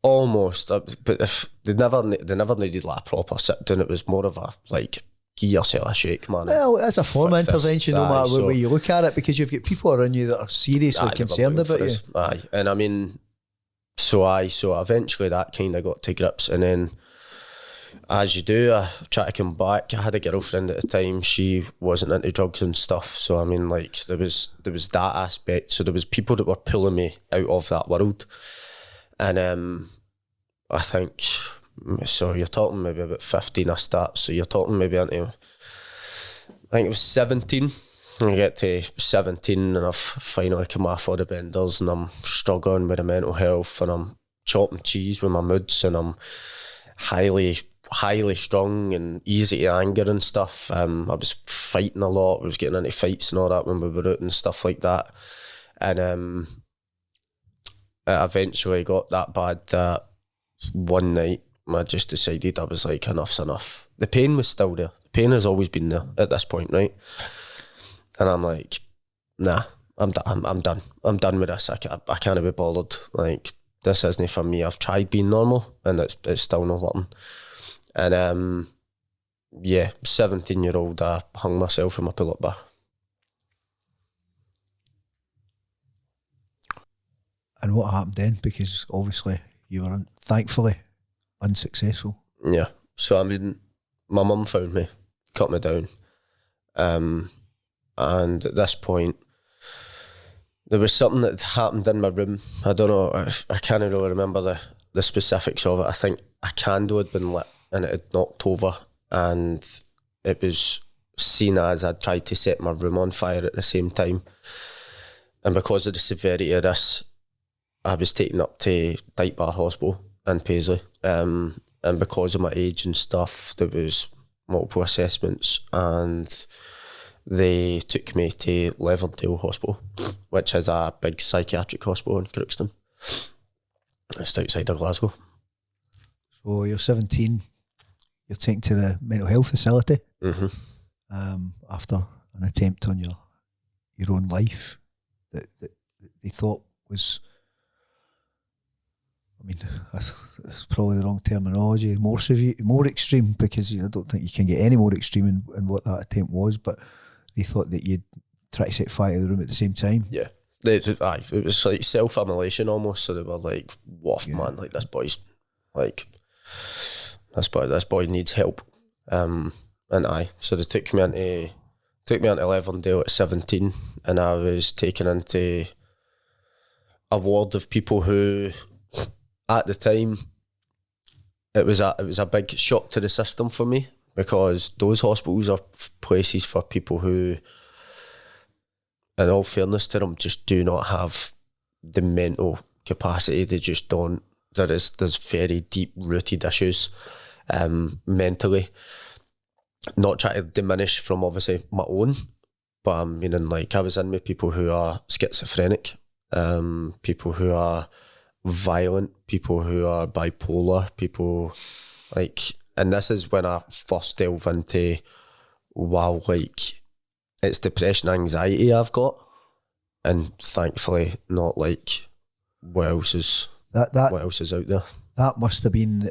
Almost, but if they never needed like a proper sit down. It was more of a like, give yourself a shake, man.
Well, it's a form of intervention, no matter what way you look at it, because you've got people around you that are seriously concerned about you.
Aye, and I mean, so eventually that kind of got to grips, and then as you do, I tried to come back. I had a girlfriend at the time. She wasn't into drugs and stuff, so I mean, like, there was that aspect. So there was people that were pulling me out of that world. And I think, so you're talking maybe about 15 I start, so you're talking maybe into, I think it was 17. I get to 17 and I've finally come off all the benders, and I'm struggling with the mental health, and I'm chopping cheese with my moods, and I'm highly strung and easy to anger and stuff. I was fighting a lot. I was getting into fights and all that when we were out and stuff like that. And it eventually got that bad that one night I just decided, I was like, enough's enough. The pain was still there. The pain has always been there at this point, right? And I'm like, nah, I'm done. I'm done with this. I can't be bothered. Like, this isn't for me. I've tried being normal and it's still not working. And 17-year-old, I hung myself in my pull-up bar.
And what happened then? Because obviously you were thankfully unsuccessful.
Yeah. So I mean, my mum found me, cut me down. And at this point, there was something that happened in my room. I don't know, I can't really remember the specifics of it. I think a candle had been lit and it had knocked over, and it was seen as I'd tried to set my room on fire at the same time. And because of the severity of this, I was taken up to Dyke Bar Hospital in Paisley. And because of my age and stuff, there was multiple assessments, and they took me to Leverdale Hospital, which is a big psychiatric hospital in Crookston. It's outside of Glasgow.
So you're 17, you're taken to the mental health facility after an attempt on your own life that they thought was, I mean, that's probably the wrong terminology, more extreme, because I don't think you can get any more extreme in what that attempt was, but they thought that you'd try to set fire to the room at the same time.
Yeah. It was like self-immolation almost, so they were like, woof, man, like this boy needs help. So they took me into Leverdale at 17, and I was taken into a ward of people who, at the time, it was a big shock to the system for me, because those hospitals are places for people who, in all fairness to them, just do not have the mental capacity. They just don't. There's very deep-rooted issues mentally. Not trying to diminish from obviously my own, but I'm meaning, like, I was in with people who are schizophrenic, people who are violent, people who are bipolar, people like, and this is when I first delve into, wow, like, it's depression, anxiety I've got, and thankfully not like what else is out there.
That must have been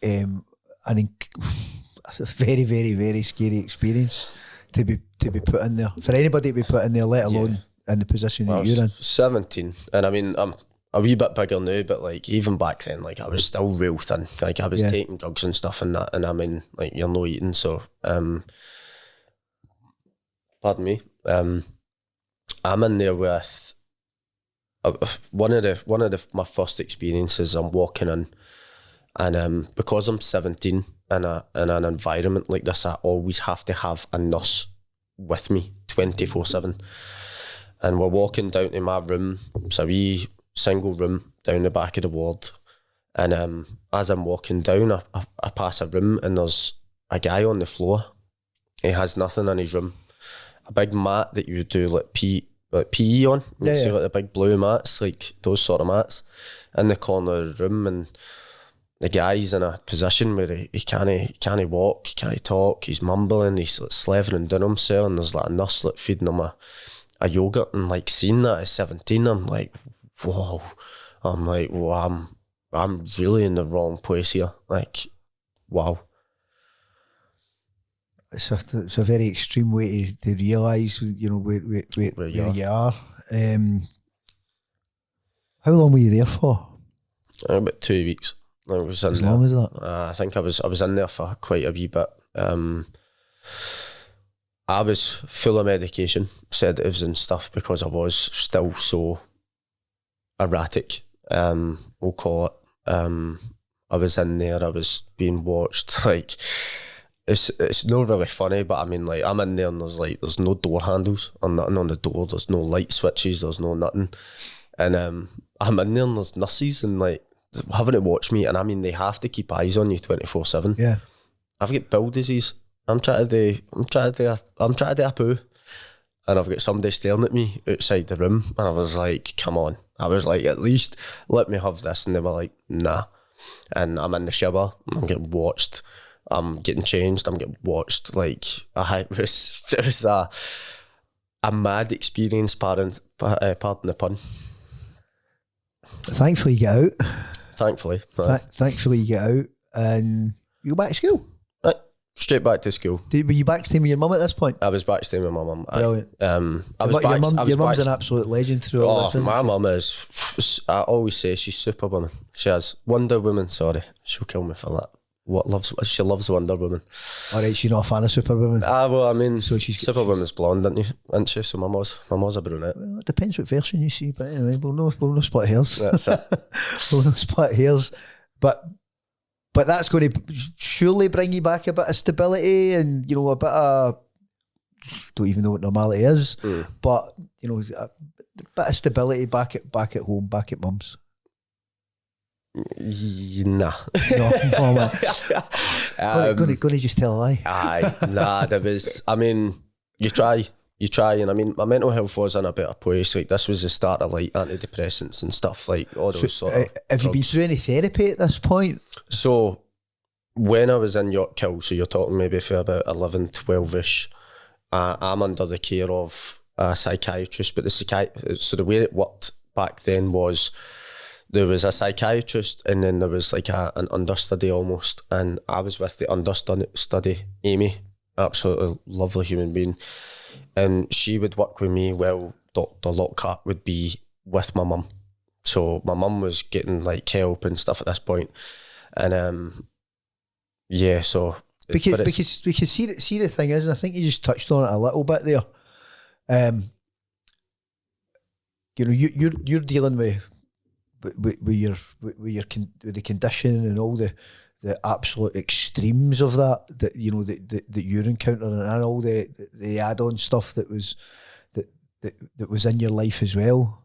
a very, very, very scary experience to be put in there, for anybody to be put in there, let alone in the position that you're in.
17, and I mean, I'm a wee bit bigger now, but like, even back then, like, I was still real thin. Like, I was taking drugs and stuff and that, and I mean, like, you're not eating, so pardon me. I'm in there with one of my first experiences. I'm walking in, and because I'm 17 in an environment like this, I always have to have a nurse with me 24/7. And we're walking down to my room. It's a wee single room down the back of the ward. And as I'm walking down, I pass a room, and there's a guy on the floor. He has nothing in his room. A big mat that you would do like PE on. You see like the big blue mats, like those sort of mats, in the corner of the room. And the guy's in a position where he can't walk, he can't talk, he's mumbling, he's like slavering down himself, and there's like a nurse like feeding him a yogurt. And like, seeing that at 17, I'm like, whoa. I'm like, well, I'm really in the wrong place here. Like, wow.
It's a very extreme way to realise, you know, where you are. How long were you there for?
About 2 weeks. I was in
as long as that?
I think I was in there for quite a wee bit. I was full of medication, sedatives and stuff, because I was still so erratic, we'll call it. I was in there, I was being watched, like, it's not really funny, but I mean, like, I'm in there and there's no door handles or nothing on the door, there's no light switches, there's no nothing. And I'm in there and there's nurses and like having to watch me, and I mean, they have to keep eyes on you 24/7.
Yeah.
I've got bowel disease. I'm trying to do a poo, and I've got somebody staring at me outside the room, and I was like, come on. I was like, at least let me have this. And they were like, nah. And I'm in the shower, I'm getting watched, I'm getting changed, I'm getting watched. Like, it was a mad experience, pardon the pun.
Thankfully, you get out.
Thankfully.
Thankfully, you get out and you go back to school.
Right. Straight back to school.
Were you back staying with your mum at this point?
I was back staying with my mum.
Brilliant. Your mum's an absolute legend through all this.
My mum is, I always say she's Superwoman. She has Wonder Woman, sorry. She'll kill me for that. She loves Wonder Woman.
Alright, she's not a fan of Superwoman.
Well, I mean, so Superwoman's blonde, isn't she? So my mum's a brunette.
Well, it depends what version you see, but anyway, we'll no split hairs.
That's it.
We'll no split hairs. But that's going to surely bring you back a bit of stability and, you know, a bit of, don't even know what normality is, but, you know, a bit of stability back at home, back at mum's.
Nah.
No. Gonna just tell a lie.
Nah, there was, I mean, you try, and I mean, my mental health was in a better place. Like, this was the start of like antidepressants and stuff, like all those sort of
have
drugs.
you been through any therapy at this point?
So, when I was in York Hill, so you're talking maybe for about 11, 12-ish, I'm under the care of a psychiatrist, but so the way it worked back then was, there was a psychiatrist and then there was like an understudy almost, and I was with the understudy, Amy, absolutely lovely human being, and she would work with me while Dr. Lockhart would be with my mum. So my mum was getting like help and stuff at this point, and yeah, so
because see the thing is, and I think you just touched on it a little bit there. You know, you're dealing with the condition and all the absolute extremes of that you know that you're encountering, and all the add-on stuff that was in your life as well.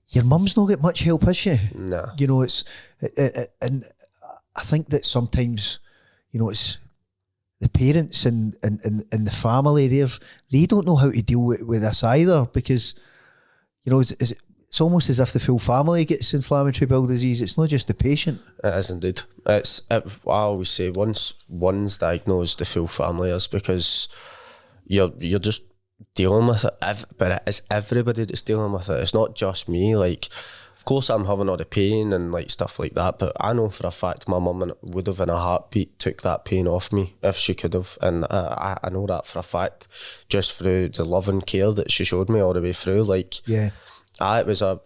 Your mum's not got much help, has she?
No.
You know, and I think that sometimes, you know, it's the parents and the family, they don't know how to deal with this either, because, you know, it's almost as if the full family gets inflammatory bowel disease. It's not just the patient. It
is indeed. I always say once one's diagnosed, the full family is, because you're just dealing with it. But it is everybody that's dealing with it. It's not just me. Like, of course, I'm having all the pain and like stuff like that, but I know for a fact my mum would have in a heartbeat took that pain off me if she could have, and I know that for a fact, just through the love and care that she showed me all the way through. Like,
yeah.
It was a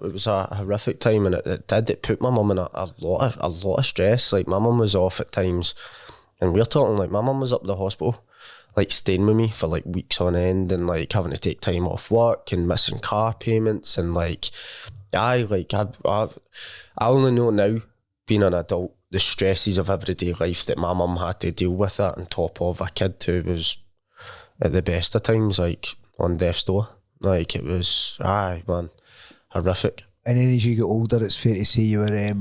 horrific time, and it put my mum in a lot of stress. Like, my mum was off at times, and we're talking like my mum was up at the hospital, like staying with me for like weeks on end, and like having to take time off work and missing car payments, and like I only know now, being an adult, the stresses of everyday life that my mum had to deal with that on top of a kid who was at the best of times, like on death's door. Like, it was man. Horrific. And
then as you get older, it's fair to say you were a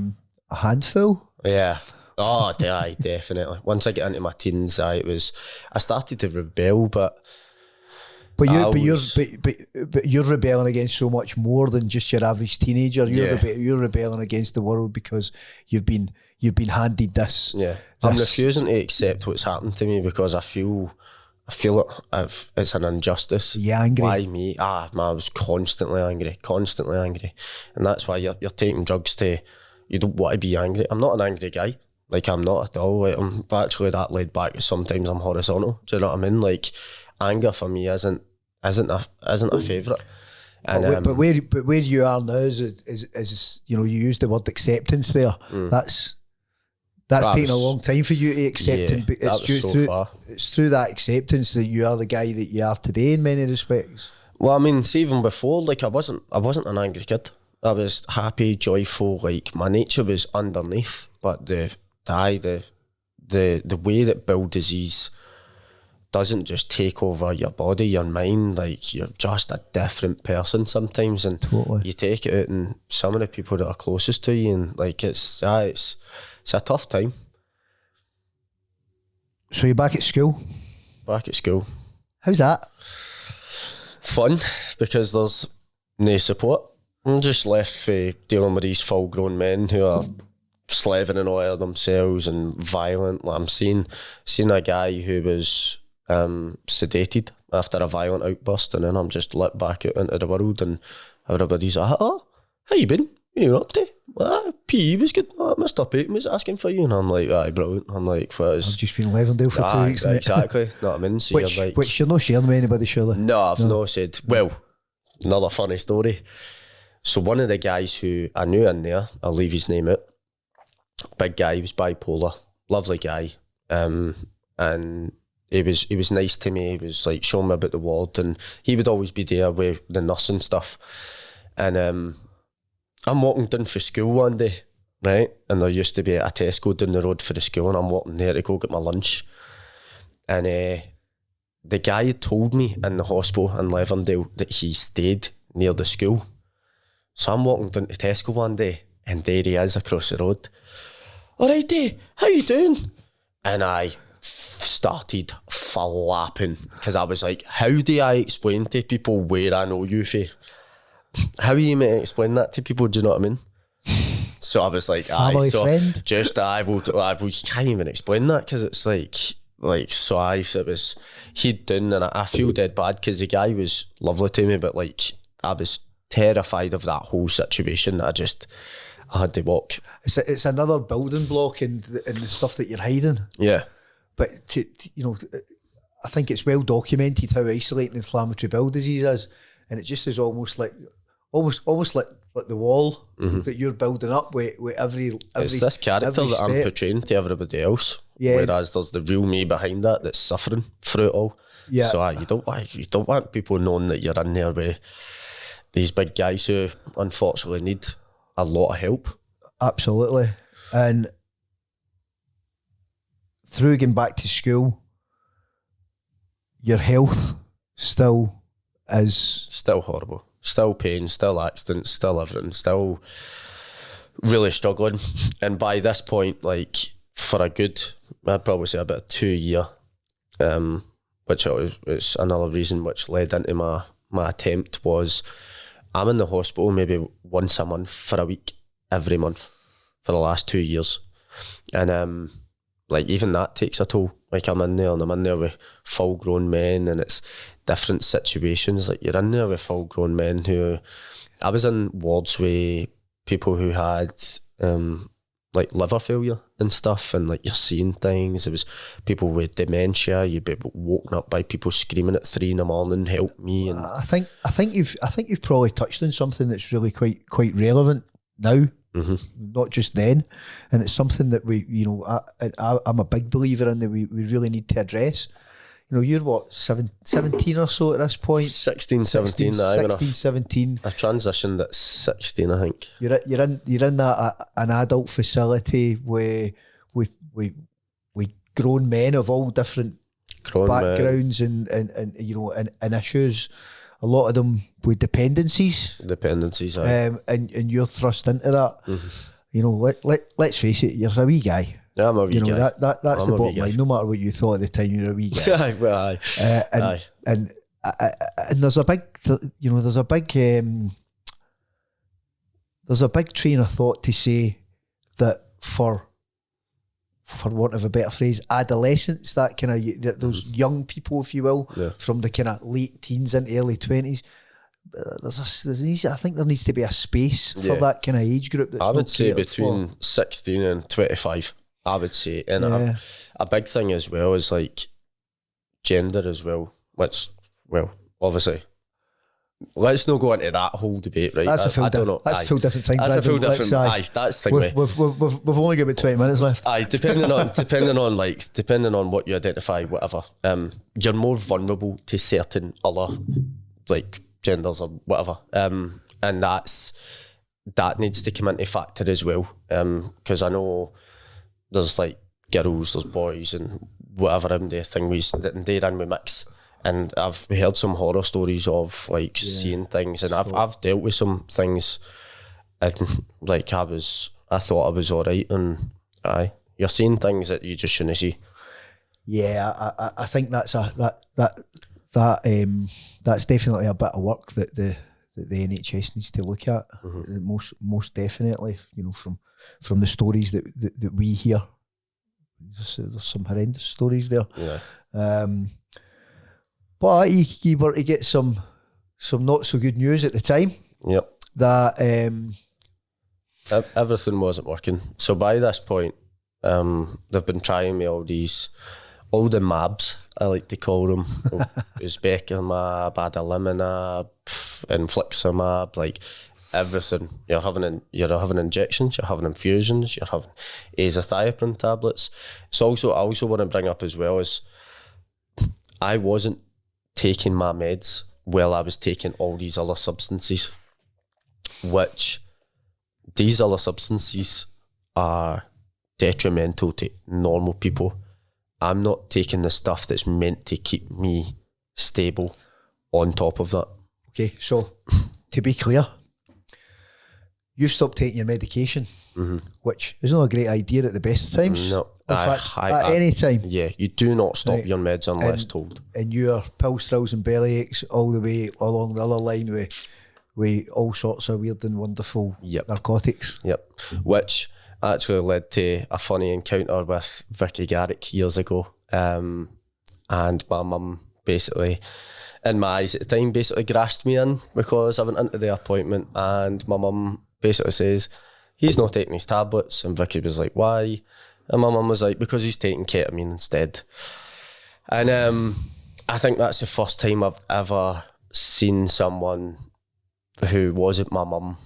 handful.
Yeah. Oh, definitely. Once I get into my teens, I started to rebel, but
you're rebelling against so much more than just your average teenager. You're rebelling against the world because you've been handed this.
Yeah, I'm refusing to accept what's happened to me, because I feel it. It's an injustice.
You angry?
Why me? Man, I was constantly angry, and that's why you're taking drugs to. You don't want to be angry. I'm not an angry guy. Like, I'm not at all. Like, I'm actually that laid back. Sometimes I'm horizontal. Do you know what I mean? Like, anger for me isn't a favourite. And
but where you are now is you know, you use the word acceptance there. That's taken a long time for you to accept, and it's through that acceptance that you are the guy that you are today in many respects.
Well, I mean, see, even before, like, I wasn't an angry kid. I was happy, joyful. Like, my nature was underneath, but the way that bowel disease doesn't just take over your body, your mind, like, you're just a different person sometimes, and you take it out on some of the people that are closest to you, and like, it's a tough time.
So you're back at school?
Back at school.
How's that?
Fun, because there's no support. I'm just left for dealing with these full-grown men who are slaving and oil themselves and violent. Like, I'm seeing a guy who was sedated after a violent outburst, and then I'm just let back out into the world, and everybody's like, oh, how you been? What you up to? PE was good. Mr. Payton was asking for you, and I'm like, aye, brilliant. I'm like, what is...
I've just been in Levendale for 2 weeks, mate.
Exactly, know what I mean? So
which,
you're like...
which you're not sharing with anybody, surely?
No, I've not said... Well, another funny story. So one of the guys who I knew in there, I'll leave his name out, big guy, he was bipolar, lovely guy, and he was nice to me. He was like showing me about the ward, and he would always be there with the nurse and stuff. And I'm walking down for school one day, right? And there used to be a Tesco down the road for the school, and I'm walking there to go get my lunch. And the guy had told me in the hospital in Levendale that he stayed near the school. So I'm walking down to Tesco one day, and there he is across the road. Alrighty, how you doing? And I started flapping, because I was like, how do I explain to people where I know you from? How are you meant to explain that to people? Do you know what I mean? So I was like,
family friend.
Just I can't even explain that, because it's like it was he'd done, and I feel dead bad, because the guy was lovely to me, but like I was terrified of that whole situation. I had to walk.
It's another building block in the stuff that you're hiding.
Yeah.
But I think it's well documented how isolating inflammatory bowel disease is, and it just is almost like the wall that you're building up with every.
It's this character that I'm portraying to everybody else. Yeah. Whereas there's the real me behind that's suffering through it all. Yeah. So you don't want people knowing that you're in there with these big guys who unfortunately need a lot of help.
Absolutely. And through going back to school, your health still is...
Still horrible. Still pain, still accidents, still everything, still really struggling. And by this point, like, for a good, I'd probably say about 2 year, which was another reason which led into my attempt, was I'm in the hospital maybe once a month for a week, every month, for the last 2 years. And like even that takes a toll. Like I'm in there, and I'm in there with full grown men, and it's different situations. Like you're in there with full grown men who, I was in wards with people who had like liver failure and stuff, and like you're seeing things. There was people with dementia. You'd be woken up by people screaming at 3 a.m, help me. And
I think you've probably touched on something that's really quite relevant now, not just then, and it's something that I'm a big believer in, that we really need to address. You know, you're what, 17 or so at this point?
16, 17.
17.
I transitioned at 16, I think.
You're in that an adult facility with grown men of all different backgrounds and issues. A lot of them with dependencies.
Aye.
And you're thrust into that. You know, let's face it, you're a wee guy.
Yeah, I'm a wee guy.
That's the bottom line. No matter what you thought at the time, you're a wee guy.
Aye.
And there's a big, there's a big train of thought to say that for want of a better phrase, adolescents, that kind of those young people, if you will, from the kind of late teens into early 20s. I think there needs to be a space for that kind of age group. That's
I would say between 16 and 25. I would say, and a big thing as well is like gender as well, which, well, obviously, let's not go into that whole debate, right?
That's a full different thing.
That's a full different. That's the thing.
We've only got about 20 minutes left.
Depending on what you identify, whatever. You're more vulnerable to certain other like genders or whatever, and that needs to come into factor as well. Because I know there's like girls, there's boys, and whatever things that they're in with mix. And I've heard some horror stories of like seeing things, and I've dealt with some things, and like I thought I was alright, and you're seeing things that you just shouldn't see.
Yeah, I think that's that's definitely a bit of work that the NHS needs to look at. Most definitely, you know, from the stories that we hear, there's some horrendous stories there. But you were to get some not so good news at the time.
Yep.
That
everything wasn't working. So by this point, they've been trying me all the MABs, I like to call them. Uzbekimab, adalimumab, infliximab, like everything. You're having injections, you're having infusions, you're having azathioprine tablets. I also want to bring up as well is I wasn't taking my meds while I was taking all these other substances, which these other substances are detrimental to normal people. I'm not taking the stuff that's meant to keep me stable on top of that.
Okay, so to be clear, you stopped taking your medication, which is not a great idea at the best of times.
No.
In fact, at any time.
Yeah, you do not stop your meds unless told.
And your pills, thrills and belly aches all the way along the other line with all sorts of weird and wonderful narcotics.
Yep. Which actually led to a funny encounter with Vicky Garrick years ago. And my mum basically, in my eyes at the time, basically grassed me in because I went into the appointment and my mum basically says, he's not taking his tablets. And Vicky was like, why? And my mum was like, because he's taking ketamine instead. And I think that's the first time I've ever seen someone who wasn't my mum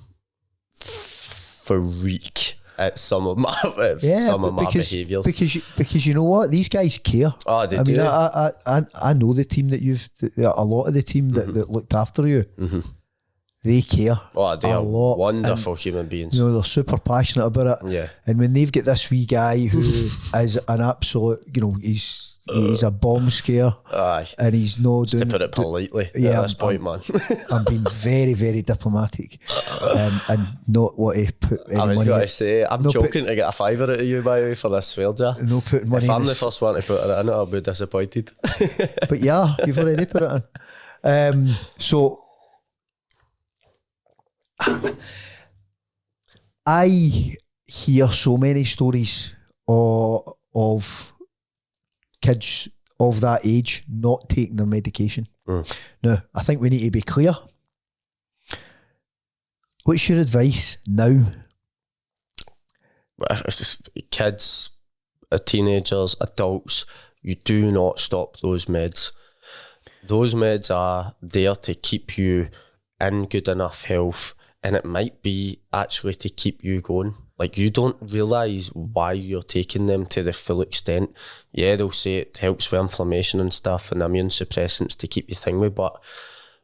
freak at some of my behaviours.
Because you know what, these guys care.
Oh, they do.
I know the team that a lot of the team that looked after you. Mm-hmm. They care.
Oh, they are wonderful human beings.
You know, they're super passionate about it.
Yeah.
And when they've got this wee guy who is an absolute, he's a bomb scare.
Aye.
And he's no doing...
To put it politely at this point, man.
I'm being very, very diplomatic and not want to put any money...
I was going to say, I'm joking to get a fiver out of you, by the way, for this swear jar.
No putting money
If I'm the first one to put it in, I'll be disappointed.
But yeah, you've already put it in. So... I hear so many stories of kids of that age not taking their medication. Now, I think we need to be clear. What's your advice now?
Kids, teenagers, adults, you do not stop those meds. Those meds are there to keep you in good enough health. And it might be actually to keep you going. Like, you don't realise why you're taking them to the full extent. Yeah, they'll say it helps with inflammation and stuff and immune suppressants to keep you thingy, but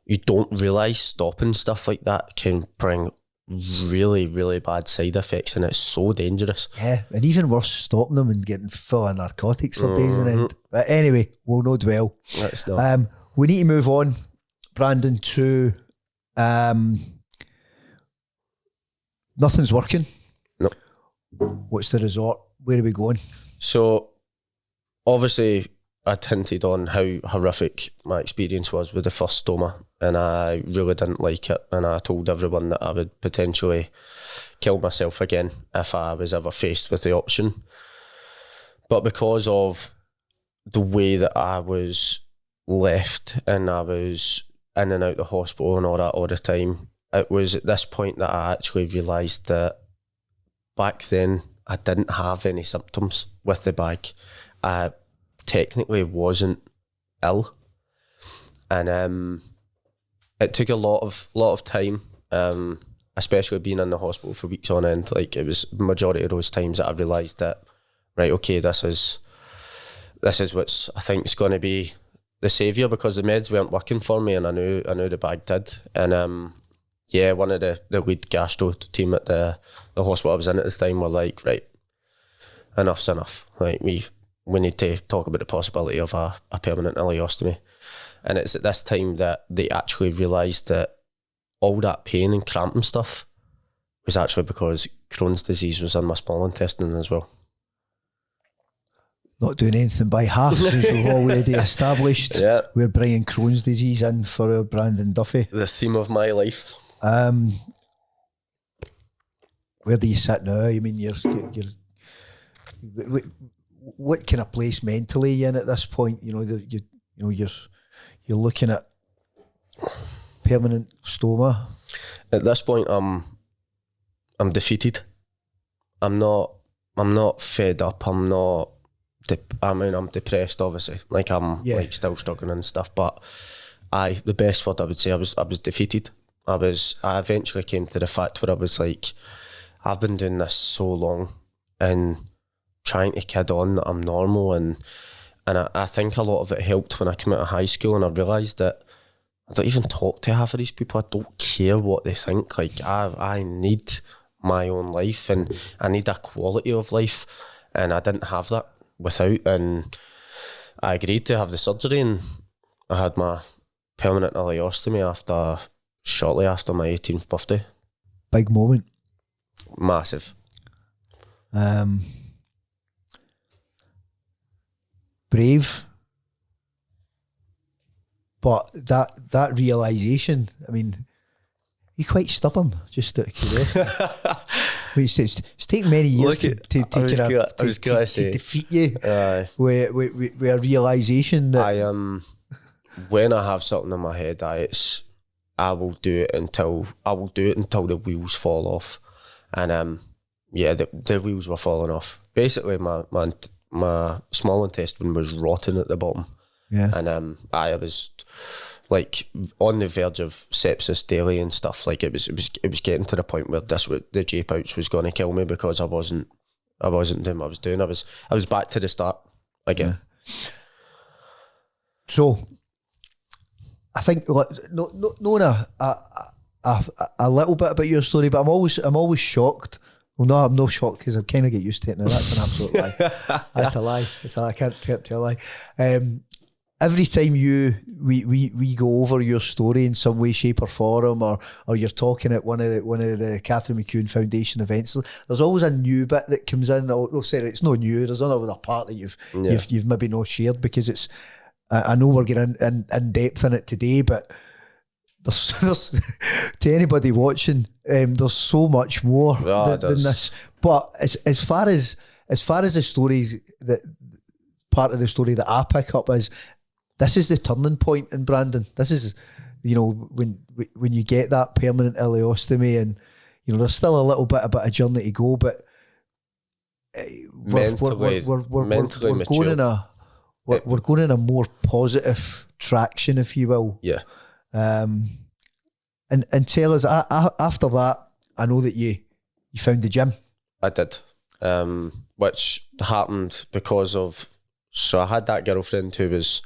you don't realise stopping stuff like that can bring really, really bad side effects, and it's so dangerous.
Yeah, and even worse, stopping them and getting full of narcotics for days on end. But anyway, we'll not dwell.
That's not.
We need to move on, Brandon, to... nothing's working.
No.
What's the resort? Where are we going?
So, obviously, I hinted on how horrific my experience was with the first stoma, and I really didn't like it, and I told everyone that I would potentially kill myself again if I was ever faced with the option. But because of the way that I was left, and I was in and out the hospital and all that all the time, it was at this point that I actually realised that back then I didn't have any symptoms with the bag. I technically wasn't ill, and it took a lot of time, especially being in the hospital for weeks on end. Like, it was the majority of those times that I realised that, right, okay, this is what's I think is going to be the saviour, because the meds weren't working for me, and I knew the bag did, and yeah, one of the lead gastro team at the hospital I was in at this time were like, right, enough's enough. Like, we need to talk about the possibility of a permanent ileostomy. And it's at this time that they actually realised that all that pain and cramping stuff was actually because Crohn's disease was in my small intestine as well.
Not doing anything by half, as we've already established.
Yeah.
We're bringing Crohn's disease in for our Brandon Duffy.
The theme of my life.
Where do you sit now? I mean, you're what kind of place mentally are you in at this point? You're you're looking at permanent stoma.
At this point, I'm defeated. I'm not fed up. I'm not. I'm depressed. Obviously, like I'm like still struggling and stuff. But the best word I would say, I was defeated. I eventually came to the fact where I was like, I've been doing this so long and trying to kid on that I'm normal, and I think a lot of it helped when I came out of high school and I realised that I don't even talk to half of these people. I don't care what they think. Like I need my own life and I need a quality of life, and I didn't have that without. And I agreed to have the surgery, and I had my permanent ileostomy shortly after my 18th birthday.
Big moment.
Massive.
Brave. But that realisation, I mean, you're quite stubborn, just out of curiosity. It's taken many years to defeat you with a realisation that...
when I have something in my head, I will do it until the wheels fall off. And the wheels were falling off. Basically, my small intestine was rotting at the bottom.
Yeah.
And I was like on the verge of sepsis daily and stuff. Like it was getting to the point where the J pouch was going to kill me because I wasn't doing what I was doing. I was back to the start again.
Yeah. So I think knowing a little bit about your story, but I'm always shocked. Well, no, I'm not shocked because I kind of get used to it now. That's an absolute lie. That's a lie. I can't tell a lie. Every time we go over your story in some way, shape, or form, or you're talking at one of the Catherine McEwen Foundation events, there's always a new bit that comes in. I'll say it's not new. There's another part that you've maybe not shared because it's. I know we're getting in depth in it today, but there's to anybody watching, there's so much more than this. But as far as the stories, that part of the story that I pick up is, this is the turning point in Brandon. This is, when you get that permanent ileostomy, and there's still a little bit of a journey to go, but we're going in a more positive traction, if you will.
Yeah.
And tell us, after that, I know that you found the gym.
I did, which happened because of, so I had that girlfriend who was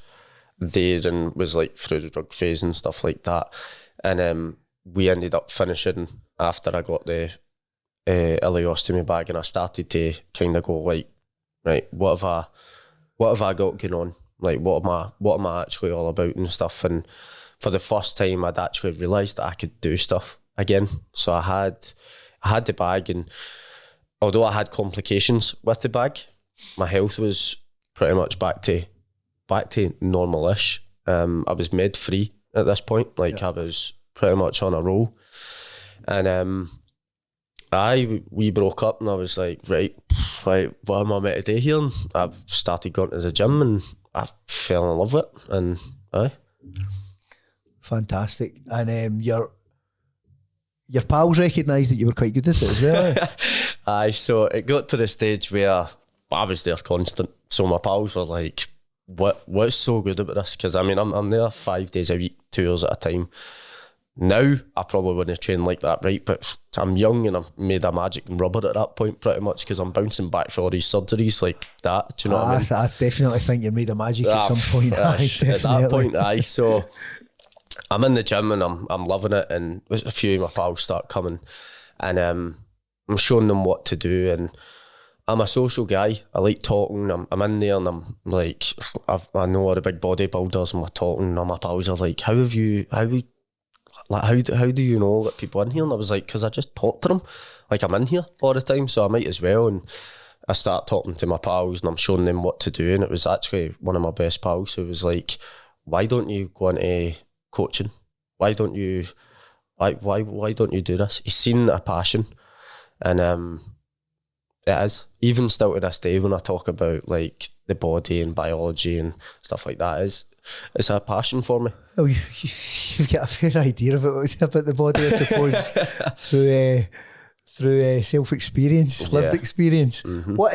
there and was like through the drug phase and stuff like that, and we ended up finishing after I got the ileostomy bag, and I started to kind of go like, right, what have I got going on? Like, what am I actually all about and stuff? And for the first time, I'd actually realised that I could do stuff again. So I had the bag, and although I had complications with the bag, my health was pretty much back to normal-ish. I was med-free at this point. Like, I was pretty much on a roll. And we broke up, and I was like, right, what am I meant to do here? And I started going to the gym, and I fell in love with it. And
fantastic. And your pals recognised that you were quite good at it as well.
So it got to the stage where I was there constant. So my pals were like, what's so good about this? Because I mean, I'm there 5 days a week, 2 hours at a time. Now I probably wouldn't train like that, right? But I'm young and I'm made of magic and rubber at that point, pretty much, because I'm bouncing back for all these surgeries like that. Do you know what I mean?
I definitely think you're made of magic at some point.
At that point, so I'm in the gym and I'm loving it, and a few of my pals start coming, and I'm showing them what to do, and I'm a social guy. I like talking. I'm in there and I'm like, I know all the big bodybuilders, and we're talking, and all my pals are like, how do you know that people in here? And I was like, because I just talk to them. Like, I'm in here all the time, so I might as well. And I start talking to my pals and I'm showing them what to do. And it was actually one of my best pals who was like, why don't you go into coaching? Why don't you do this? He's seen a passion. And It is. Even still to this day, when I talk about like the body and biology and stuff like that, it's a passion for me.
Oh, you've got a fair idea of it about the body, I suppose, through self-experience, lived experience.
Mm-hmm.
What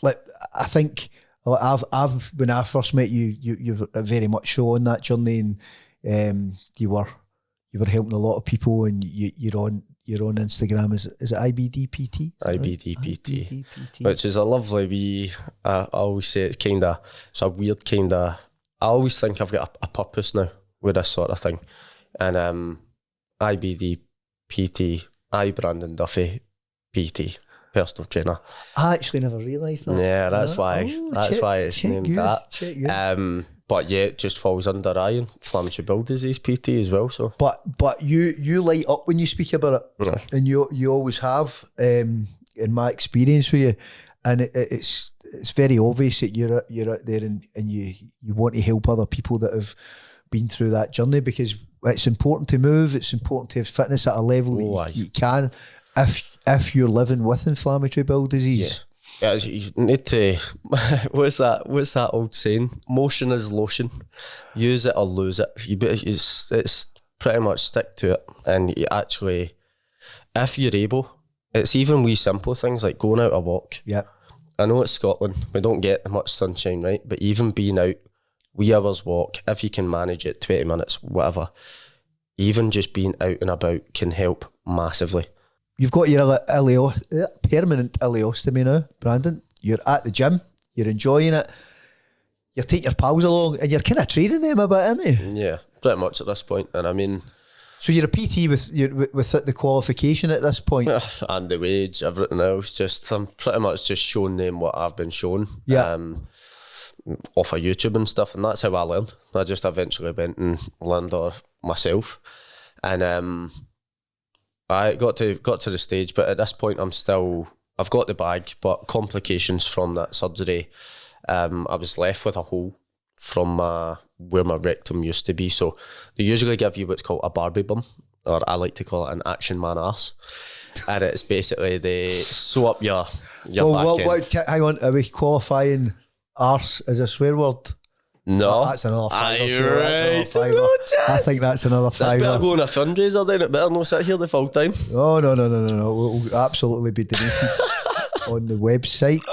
like I think I've when I first met you, you're very much so on that journey, and you were helping a lot of people, and you're on Instagram. Is it IBD PT?
IBD PT, which is a lovely wee. I always say it's a weird kind of. I always think I've got a purpose now with this sort of thing, and IBD PT, Brandon Duffy PT, personal trainer.
I actually never realised that.
Yeah, that's why it's named that. But yeah, it just falls under Inflammatory Bowel Disease PT as well. So,
but you light up when you speak about it, and you always have. In my experience with you, and it's very obvious that you're out there and you want to help other people that have been through that journey, because it's important to move. It's important to have fitness at a level that you can, if you're living with inflammatory bowel disease.
Yeah, you need to. What's that old saying? Motion is lotion. Use it or lose it. It's pretty much stick to it, and you actually, if you're able, it's even wee simple things like going out a walk.
Yeah,
I know it's Scotland. We don't get much sunshine, right? But even being out, wee hours walk, if you can manage it, 20 minutes, whatever. Even just being out and about can help massively.
You've got your permanent ileostomy now, Brandon. You're at the gym. You're enjoying it. You're taking your pals along, and you're kind of training them a bit, aren't you?
Yeah, pretty much at this point. And I mean,
so you're a PT with the qualification at this point,
and the wage, everything else. Just I'm pretty much just showing them what I've been shown.
Yeah.
Off of YouTube and stuff, and that's how I learned. I just eventually went and learned myself, and I got to the stage, but at this point I've got the bag, but complications from that surgery, I was left with a hole from where my rectum used to be. So they usually give you what's called a Barbie bum, or I like to call it an action man arse, and it's basically they sew up your back end.
Hang on, are we qualifying arse as a swear word?
No,
that's another fiver.
I
think that's another fiver.
That's better go on a fundraiser then. It better not sit here the full time.
Oh no. We'll absolutely be donated on the website,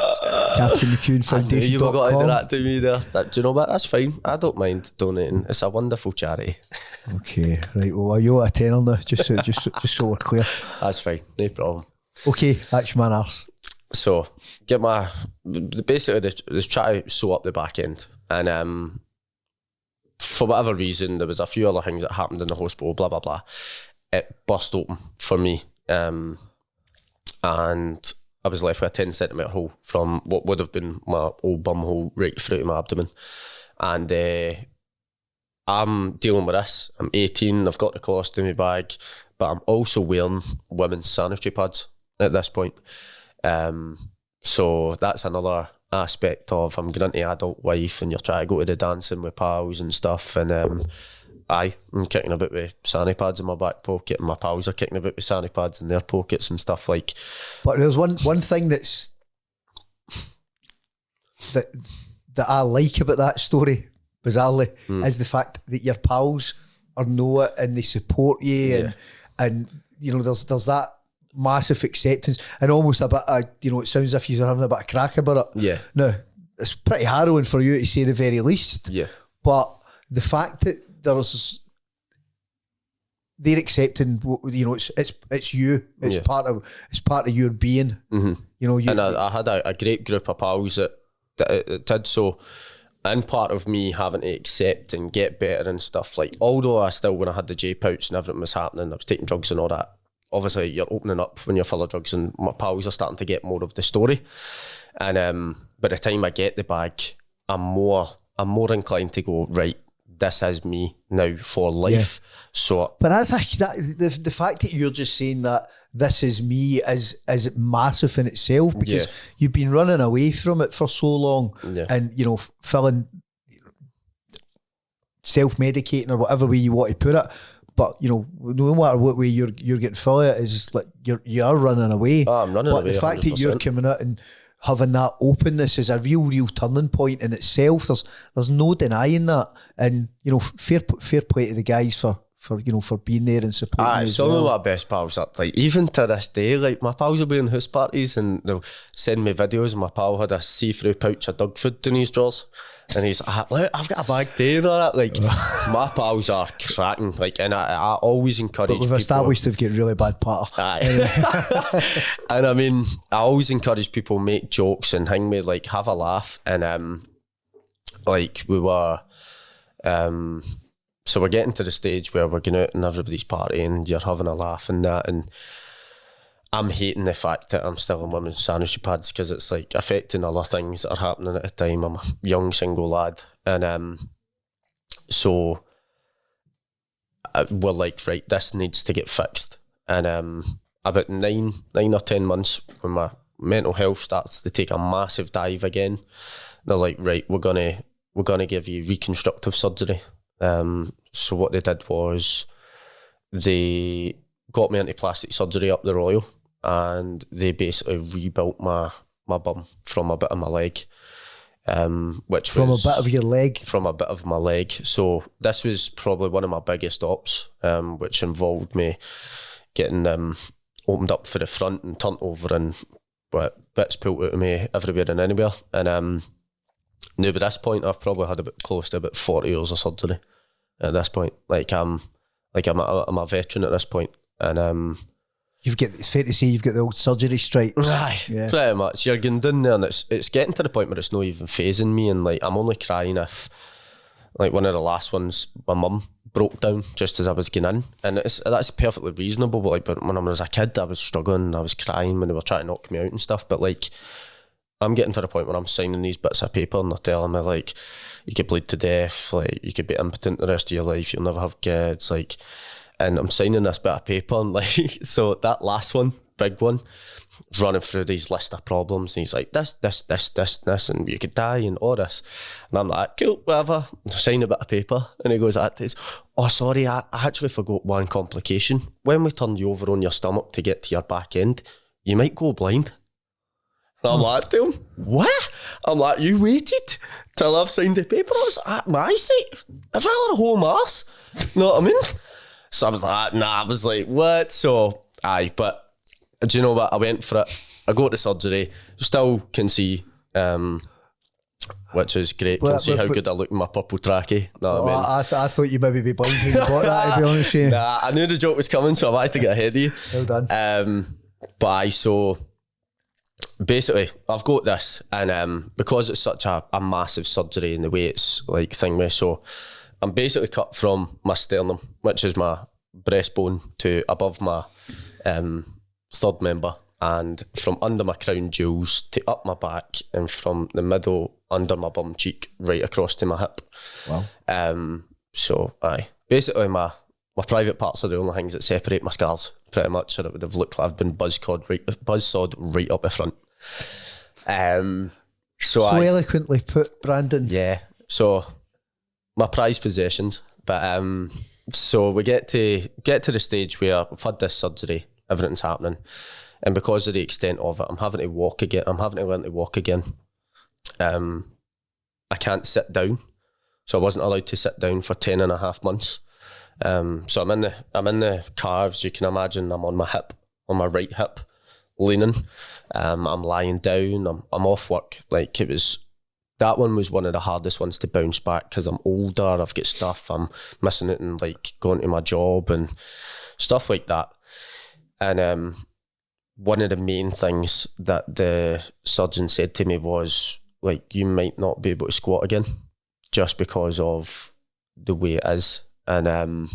Catherine McCune Foundation.
You've got to do that to me there. Do you know what? That's fine. I don't mind donating. It's a wonderful charity.
Okay, right. Well, you owe a tenner now, just so we're clear.
That's fine. No problem.
Okay, that's my arse.
So basically they try to sew up the back end, and for whatever reason there was a few other things that happened in the hospital, blah blah blah. It burst open for me, and I was left with a 10cm hole from what would have been my old bum hole right through to my abdomen, and I'm dealing with this. I'm 18, I've got the colostomy bag, but I'm also wearing women's sanitary pads at this point. So that's another aspect of I'm going into adult life, and you're trying to go to the dancing with pals and stuff, and I'm kicking about with sanny pads in my back pocket, and my pals are kicking about with sanny pads in their pockets and stuff like.
But there's one thing that I like about that story, bizarrely, is the fact that your pals know it and they support you, and you know there's that massive acceptance and almost a bit of, it sounds as if you're having a bit of crack about it. Yeah. No, it's pretty harrowing for you to say the very least. Yeah. But the fact that they're accepting, it's you. It's part of your being. Mm-hmm.
And I had a great group of pals that did so. And part of me having to accept and get better and stuff, like, although I still, when I had the J pouch and everything was happening, I was taking drugs and all that. Obviously, you're opening up when you're full of drugs, and my pals are starting to get more of the story. And by the time I get the bag, I'm more inclined to go, right, this is me now for life. Yeah. So, but
the fact that you're just saying that this is me is massive in itself, because you've been running away from it for so long, and feeling self-medicating or whatever way you want to put it. but you know, no matter what way you're getting through it, is like you're running away.
Oh, I'm running
but
away.
The fact
100%.
that you're coming out and having that openness is a real turning point in itself. There's no denying that, and you know, fair play to the guys for being there and supporting me as
some
well.
of my best pals are like, even to this day, like my pals will be in house parties and they'll send me videos. My pal had a see-through pouch of dog food in his drawers, and he's like, look, I've got a bag there and all that. Like my pals are cracking. Like, and I always encourage
But we've
people.
established they've got really bad patter.
And I mean, I always encourage people make jokes and hang me, like have a laugh. And like we were so we're getting to the stage where we're going out and everybody's partying, you're having a laugh and that, and I'm hating the fact that I'm still on women's sanitary pads because it's like affecting other things that are happening at the time. I'm a young single lad, and so we're like, right, this needs to get fixed. And about 9 or 10 months, when my mental health starts to take a massive dive again, they're like, right, we're gonna give you reconstructive surgery. So what they did was they got me into plastic surgery up the Royal, and they basically rebuilt my bum from a bit of my leg, which
From
was
a bit of your leg?
From a bit of my leg. So this was probably one of my biggest ops, which involved me getting opened up for the front and turned over and bits pulled out of me everywhere and anywhere. And now, by this point, I've probably had close to about 40 years of surgery at this point. I'm a veteran at this point. And
it's fair to say you've got the old surgery stripes.
Right, yeah. Pretty much. You're getting down there and it's getting to the point where it's not even phasing me, and like I'm only crying if, like one of the last ones, my mum broke down just as I was getting in, and that's perfectly reasonable. But when I was a kid, I was struggling, I was crying when they were trying to knock me out and stuff. But like, I'm getting to the point where I'm signing these bits of paper and they're telling me like, you could bleed to death, like you could be impotent the rest of your life, you'll never have kids, like, and I'm signing this bit of paper and like, so that last one, big one, running through these list of problems, and he's like, this, and you could die and all this, and I'm like, cool, whatever, sign a bit of paper, and he goes, oh sorry, I actually forgot one complication. When we turn you over on your stomach to get to your back end, you might go blind. And I'm like to him, what? I'm like, you waited till I've signed the paper? I was like, my eyesight, I'd rather a whole arse. You know what I mean? So I was like, nah, I was like, what? So, but do you know what? I went for it. I go to surgery, still can see, which is great. Can see how good I look in my purple trackie. Know what I mean?
I thought you maybe be blind when you bought that, to be honest with you.
Nah, I knew the joke was coming, so I had to get ahead of you.
Well done.
So basically, I've got this, and because it's such a massive surgery in the way it's like thing, so I'm basically cut from my sternum, which is my breastbone, to above my third member, and from under my crown jewels to up my back, and from the middle under my bum cheek right across to my hip.
Wow.
So basically my private parts are the only things that separate my scars, pretty much, so it would have looked like I've been buzzsawed right up the front. So
eloquently put, Brandon.
Yeah. So my prized possessions, but so we get to the stage where we've had this surgery, everything's happening, and because of the extent of it, I'm having to walk again. I'm having to learn to walk again. I can't sit down, so I wasn't allowed to sit down for 10 and a half months. So I'm in the calves, you can imagine. I'm on my hip, on my right hip, leaning. I'm lying down. I'm off work. Like, that one was one of the hardest ones to bounce back because I'm older, I've got stuff, I'm missing it, and like going to my job and stuff like that. And one of the main things that the surgeon said to me was, like, you might not be able to squat again just because of the way it is. And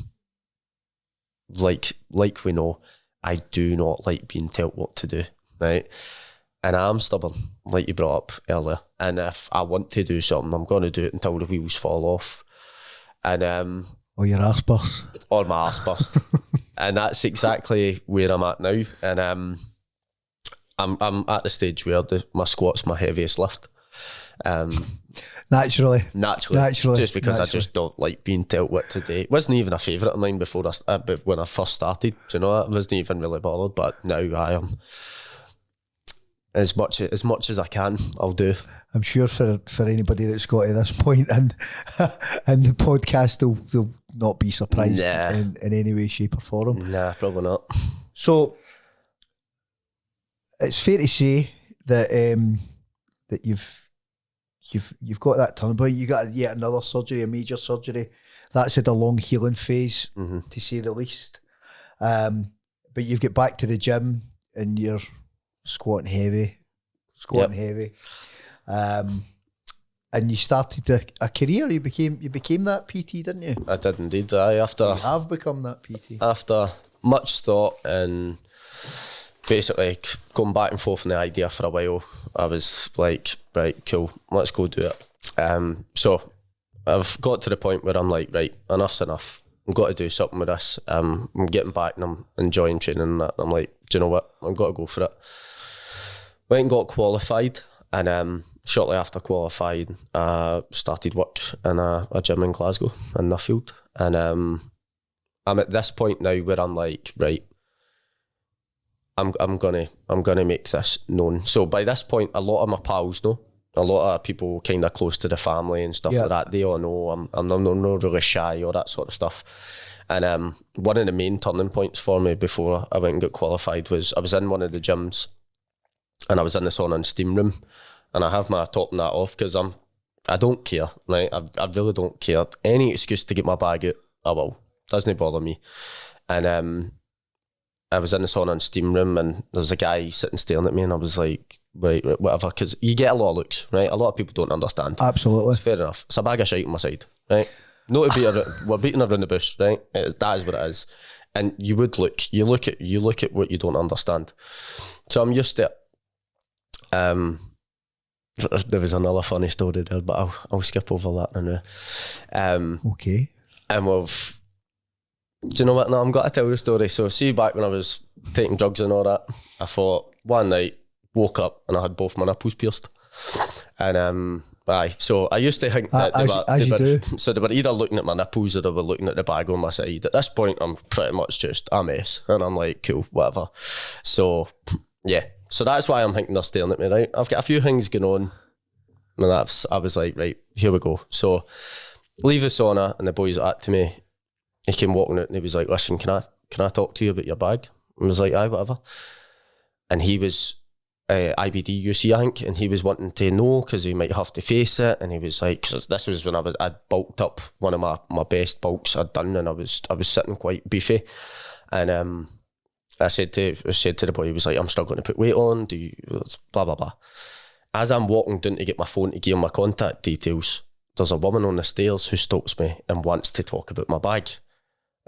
like we know, I do not like being told what to do, right? And I'm stubborn, like you brought up earlier. And if I want to do something, I'm going to do it until the wheels fall off. And
or your arse burst.
Or my arse burst. And that's exactly where I'm at now. And I'm at the stage where my squat's my heaviest lift.
Naturally.
Just because I just don't like being told what to do. It wasn't even a favourite of mine before when I first started. Do you know that? I wasn't even really bothered, but now I am. As much as I can, I'll do.
I'm sure for anybody that's got to this point in the podcast, they'll not be surprised in any way, shape or form.
Nah, probably not.
So it's fair to say that that you've got that turning point. You got yet another surgery, a major surgery. That's had a long healing phase, to say the least. But you've get back to the gym and you're squatting heavy, and you started a career. You became that PT, didn't you?
I did indeed. You
have become that PT
after much thought and basically going back and forth on the idea for a while. I was like, right, cool, let's go do it. So I've got to the point where I'm like, right, enough's enough. I've got to do something with this. I'm getting back and I'm enjoying training and that. I'm like, do you know what? I've got to go for it. Went and got qualified, and shortly after qualifying, started work in a gym in Glasgow in Nuffield. And I'm at this point now where I'm like, right, I'm gonna make this known. So by this point, a lot of my pals know. A lot of people kind of close to the family and stuff like that, they all know I'm not really shy or that sort of stuff. And one of the main turning points for me before I went and got qualified was I was in one of the gyms and I was in the sauna and steam room, and I have my top and that off because I don't care, right? I really don't care. Any excuse to get my bag out, I will. Doesn't bother me. And I was in the sauna and steam room and there's a guy sitting staring at me and I was like, right, whatever, because you get a lot of looks, right? A lot of people don't understand.
Absolutely.
It's fair enough. It's a bag of shite on my side, right? No to beat we're beating around the bush, right? That is what it is. And you would look, you look at what you don't understand. So I'm used to it. There was another funny story there, but I'll skip over that now.
Okay.
And do you know what? No, I'm going to tell the story. So see, back when I was taking drugs and all that, I one night woke up and I had both my nipples pierced. And so I used to think that they were either looking at my nipples or they were looking at the bag on my side. At this point, I'm pretty much just a mess, and I'm like, cool, whatever. So yeah. So that's why I'm thinking they're staring at me, right? I've got a few things going on. And I was like, right, here we go. So leave the sauna and the boys at to me. He came walking out and he was like, listen, can I talk to you about your bag? I was like, aye, whatever. And he was IBD UC, I think, and he was wanting to know because he might have to face it. And he was like, cause this was when I'd bulked up one of my best bulks I'd done, and I was sitting quite beefy. And I said to the boy, he was like, I'm struggling to put weight on, blah, blah, blah. As I'm walking down to get my phone to give him my contact details, there's a woman on the stairs who stops me and wants to talk about my bag.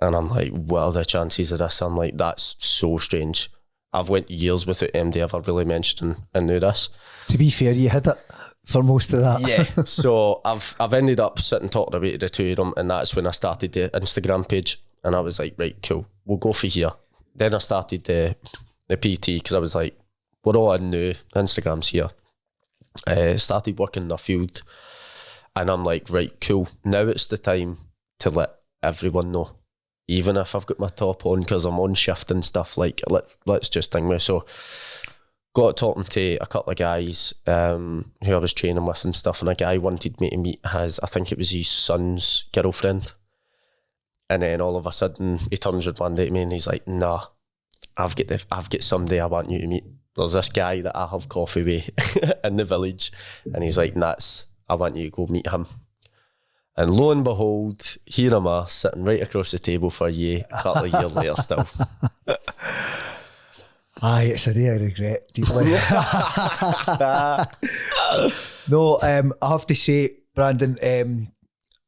And I'm like, what are the chances of this? I'm like, that's so strange. I've went years without MD ever really mentioned and knew this. To
be fair, you had it for most of that.
Yeah, so I've ended up sitting talking about the two of them, and that's when I started the Instagram page, and I was like, right, cool, we'll go for here. Then I started the PT because I was like, we're all in new, Instagram's here. Started working in the field, and I'm like, right, cool, now it's the time to let everyone know. Even if I've got my top on because I'm on shift and stuff, like let's just think with. So got talking to a couple of guys who I was training with and stuff, and a guy wanted me to meet I think it was his son's girlfriend. And then all of a sudden he turns around one day to me and he's like, nah, I've got somebody I want you to meet. There's this guy that I have coffee with in the village, and he's like, I want you to go meet him. And lo and behold, here am I sitting right across the table for you a couple of years later still.
Aye, it's a day I regret deeply. No, I have to say, Brandon,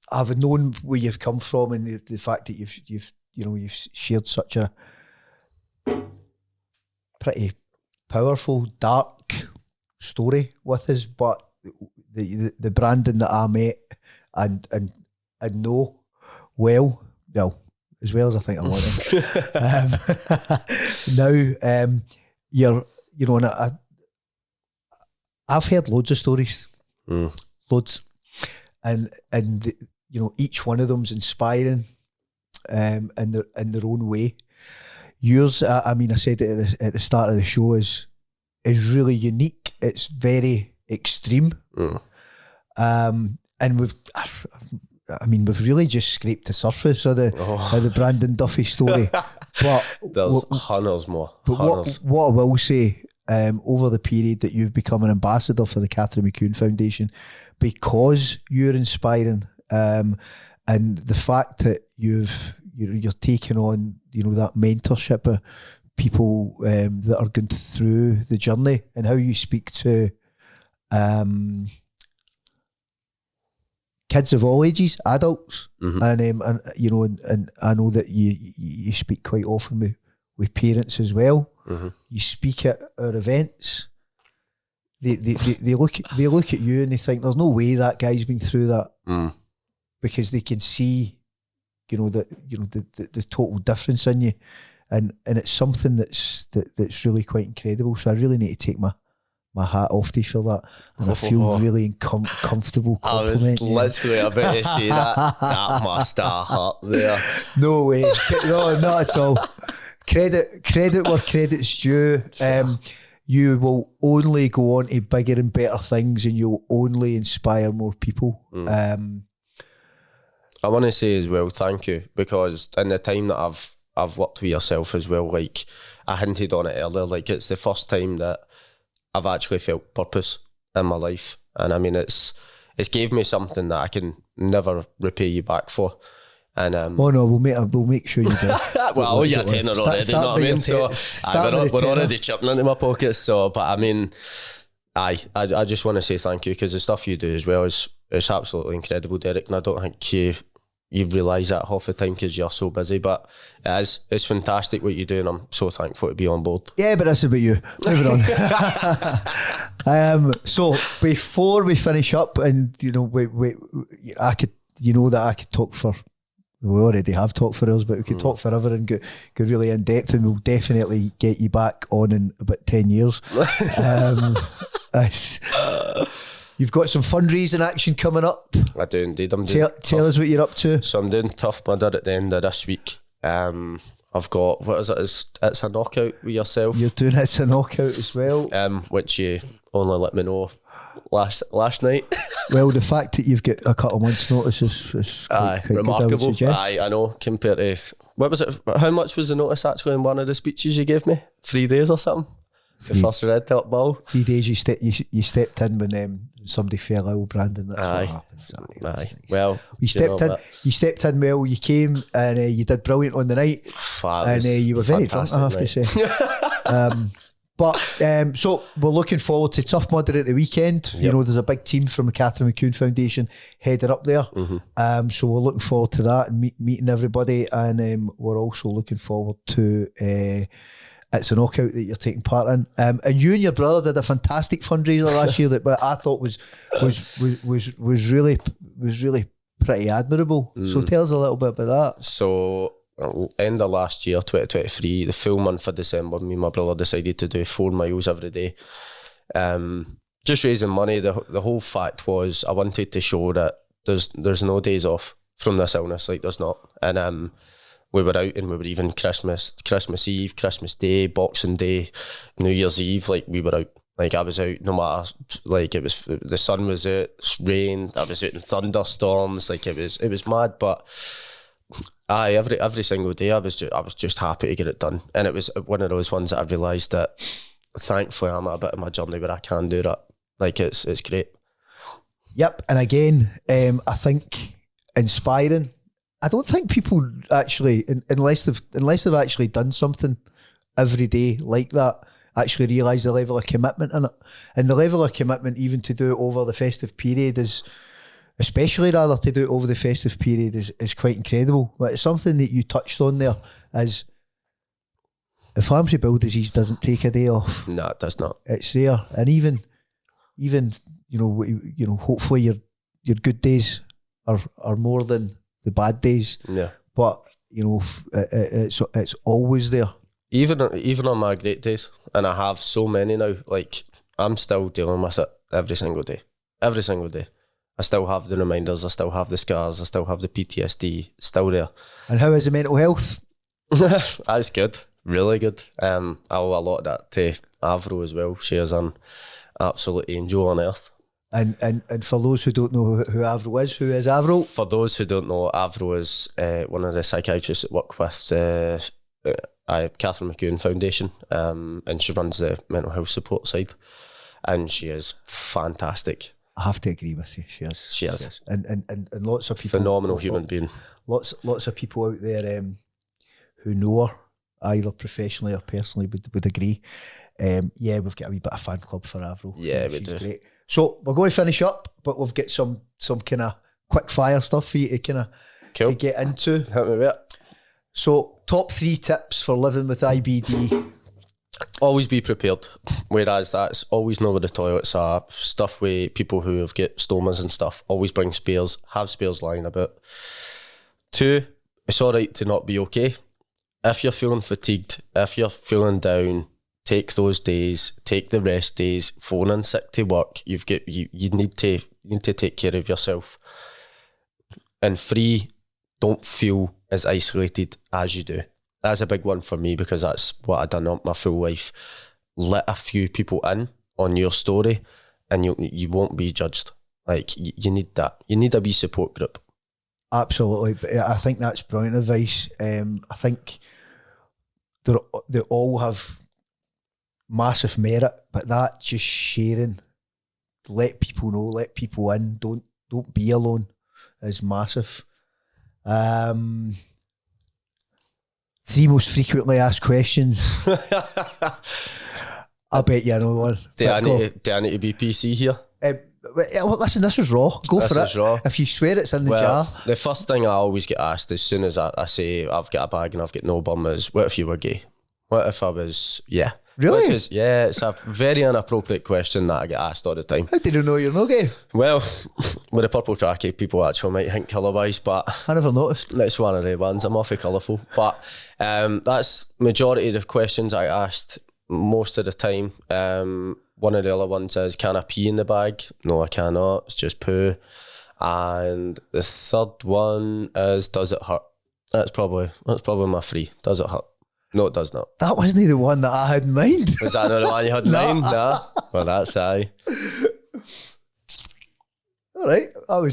I've known where you've come from and the fact that you've shared such a pretty powerful, dark story with us, but the Brandon that I met and know well as well as I think I want to. Now, and I've heard loads of stories loads, and you know, each one of them's inspiring, in their own way. Yours, I mean, I said it at the start of the show, is really unique. It's very extreme, and we've really just scraped the surface of the Brandon Duffy story. But
there's hundreds more.
But what I will say, over the period that you've become an ambassador for the Catherine McCune Foundation, because you're inspiring, and the fact that you're taking on, you know, that mentorship of people that are going through the journey, and how you speak to kids of all ages, adults, and you know, and I know that you speak quite often with parents as well. You speak at our events. They look at you and they think there's no way that guy's been through that, because they can see, you know, the total difference in you, and it's something that's really quite incredible. So I really need to take my hat off to you for that, and I feel really comfortable complimenting you.
I was literally about to say that must have hurt there.
No way, no, not at all. Credit where credit's due. You will only go on to bigger and better things, and you'll only inspire more people.
I want to say as well, thank you, because in the time that I've worked with yourself as well, like I hinted on it earlier, like it's the first time that I've actually felt purpose in my life, and I mean it's gave me something that I can never repay you back for. And oh
no, we'll make sure you do.
Well, you're a tenner already, you know what I mean? So we're already chipping into my pockets. So, but I mean, I just want to say thank you, because the stuff you do as well is absolutely incredible, Derek. And I don't think you realise that half the time because you're so busy. But it's fantastic what you do, and I'm so thankful to be on board.
Yeah, but that's about you. Moving on. So before we finish up, and you know, I could talk for. We already have talked for hours, but we could talk forever and go really in depth, and we'll definitely get you back on in about 10 years. You've got some fundraising action coming up.
I do indeed.
Tell us what you're up to.
So I'm doing Tough Mudder at the end of this week. I've got, what is it? It's a knockout with yourself.
You're doing It's a Knockout as well.
Which you only let me know last night.
Well, the fact that you've got a couple of months' notice is quite
remarkable.
Good,
I know, compared to, what was it? How much was the notice actually in one of the speeches you gave me? 3 days or something? The first red top ball. 3
days you stepped in when somebody fell ill, Brandon. That's what happens.
Well,
you stepped in. You stepped in well. You came and you did brilliant on the night, and you were very drunk, I have to say. So we're looking forward to Tough Mudder at the weekend. Yep. You know, there's a big team from the Catherine McCune Foundation headed up there. So we're looking forward to that and meeting everybody, and we're also looking forward to It's a Knockout that you're taking part in. And you and your brother did a fantastic fundraiser last year that I thought was really pretty admirable. So tell us a little bit about that.
So end of last year, 2023, the full month of December, me and my brother decided to do 4 miles every day. Just raising money. The whole fact was I wanted to show that there's no days off from this illness, like there's not. And we were out, and we were even Christmas Eve, Christmas Day, Boxing Day, New Year's Eve, like we were out. Like I was out no matter, like it was, the sun was out, rain, I was out in thunderstorms, like it was mad, but every single day I was just happy to get it done. And it was one of those ones that I realised that thankfully I'm at a bit of my journey where I can do that. Like it's great.
Yep. And again, I think inspiring. I don't think people actually, unless they've actually done something every day like that, actually realise the level of commitment in it. And the level of commitment even to do it over the festive period is quite incredible. But it's something that you touched on there, is inflammatory bowel disease doesn't take a day off.
No, it does not.
It's there. And even hopefully your good days are more than the bad days.
Yeah.
But it's always there.
Even on my great days, and I have so many now, like I'm still dealing with it every single day. every single day. I still have the reminders, I still have the scars, I still have the PTSD, still there.
And how is the mental health?
That's good, really good. I owe a lot of that to Avro as well. She is an absolute angel on earth.
And for those who don't know who Avro is, who is Avro?
For those who don't know, Avro is one of the psychiatrists that work with the Catherine McEwen Foundation, and she runs the mental health support side, and she is fantastic.
I have to agree with you. She is. And lots of people.
Phenomenal human being.
Lots of people out there who know her, either professionally or personally, would agree. Yeah, we've got a wee bit of fan club for Avro.
Yeah, we
She's
do.
Great. So we're going to finish up, but we've got some kind of quick fire stuff for you to kind of
Cool.
to get into.
Hit me with it.
So top 3 tips for living with IBD.
Always be prepared. Whereas that's always know where the toilets are. Stuff with people who have got stomas and stuff. Always bring spares. Have spares lying about. 2, it's alright to not be okay. If you're feeling fatigued, if you're feeling down, take those days, take the rest days, phone in sick to work. You need to take care of yourself. And 3, don't feel as isolated as you do. That's a big one for me because that's what I've done my full life. Let a few people in on your story and you won't be judged. Like, you need that. You need a wee support group.
Absolutely. But I think that's brilliant advice. I think they all have massive merit, but that just sharing, let people know, let people in, don't be alone is massive. 3 most frequently asked questions. I bet you know one.
Do I need to be PC here?
Listen, this is raw. Go
This
for
is
it.
raw.
If you swear it's in the jar.
The first thing I always get asked as soon as I say I've got a bag and I've got no bum is, what if you were gay? What if I was, yeah.
Really?
Which is, yeah, it's a very inappropriate question that I get asked all the time.
How did you know you're not gay?
Well, with a purple trackie, people actually might think colour-wise, but
I never noticed.
that's one of the ones. I'm awfully colourful. But that's majority of the questions I asked most of the time. One of the other ones is, can I pee in the bag? No, I cannot. It's just poo. And the third one is, does it hurt? That's probably my 3. Does it hurt? No, it does not.
That wasn't the one that I had in mind.
Was that not the one you had in mind? Nah. Well, that's aye.
All right. I'll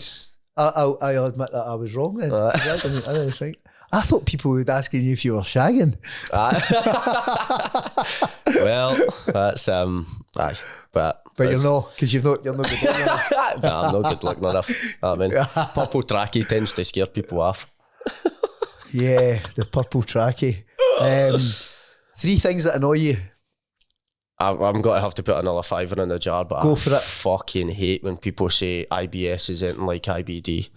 admit that I was wrong then. I didn't think. I thought people would asking you if you were shagging.
Well, that's aye. But
you're not, because you're not good looking enough.
Nah, I'm not good looking enough. I mean, purple trackie tends to scare people off.
Yeah, the purple trackie. 3 things that annoy you.
I'm going to have to put another £5 in the jar, but
Go for it.
Fucking hate when people say IBS is anything like IBD.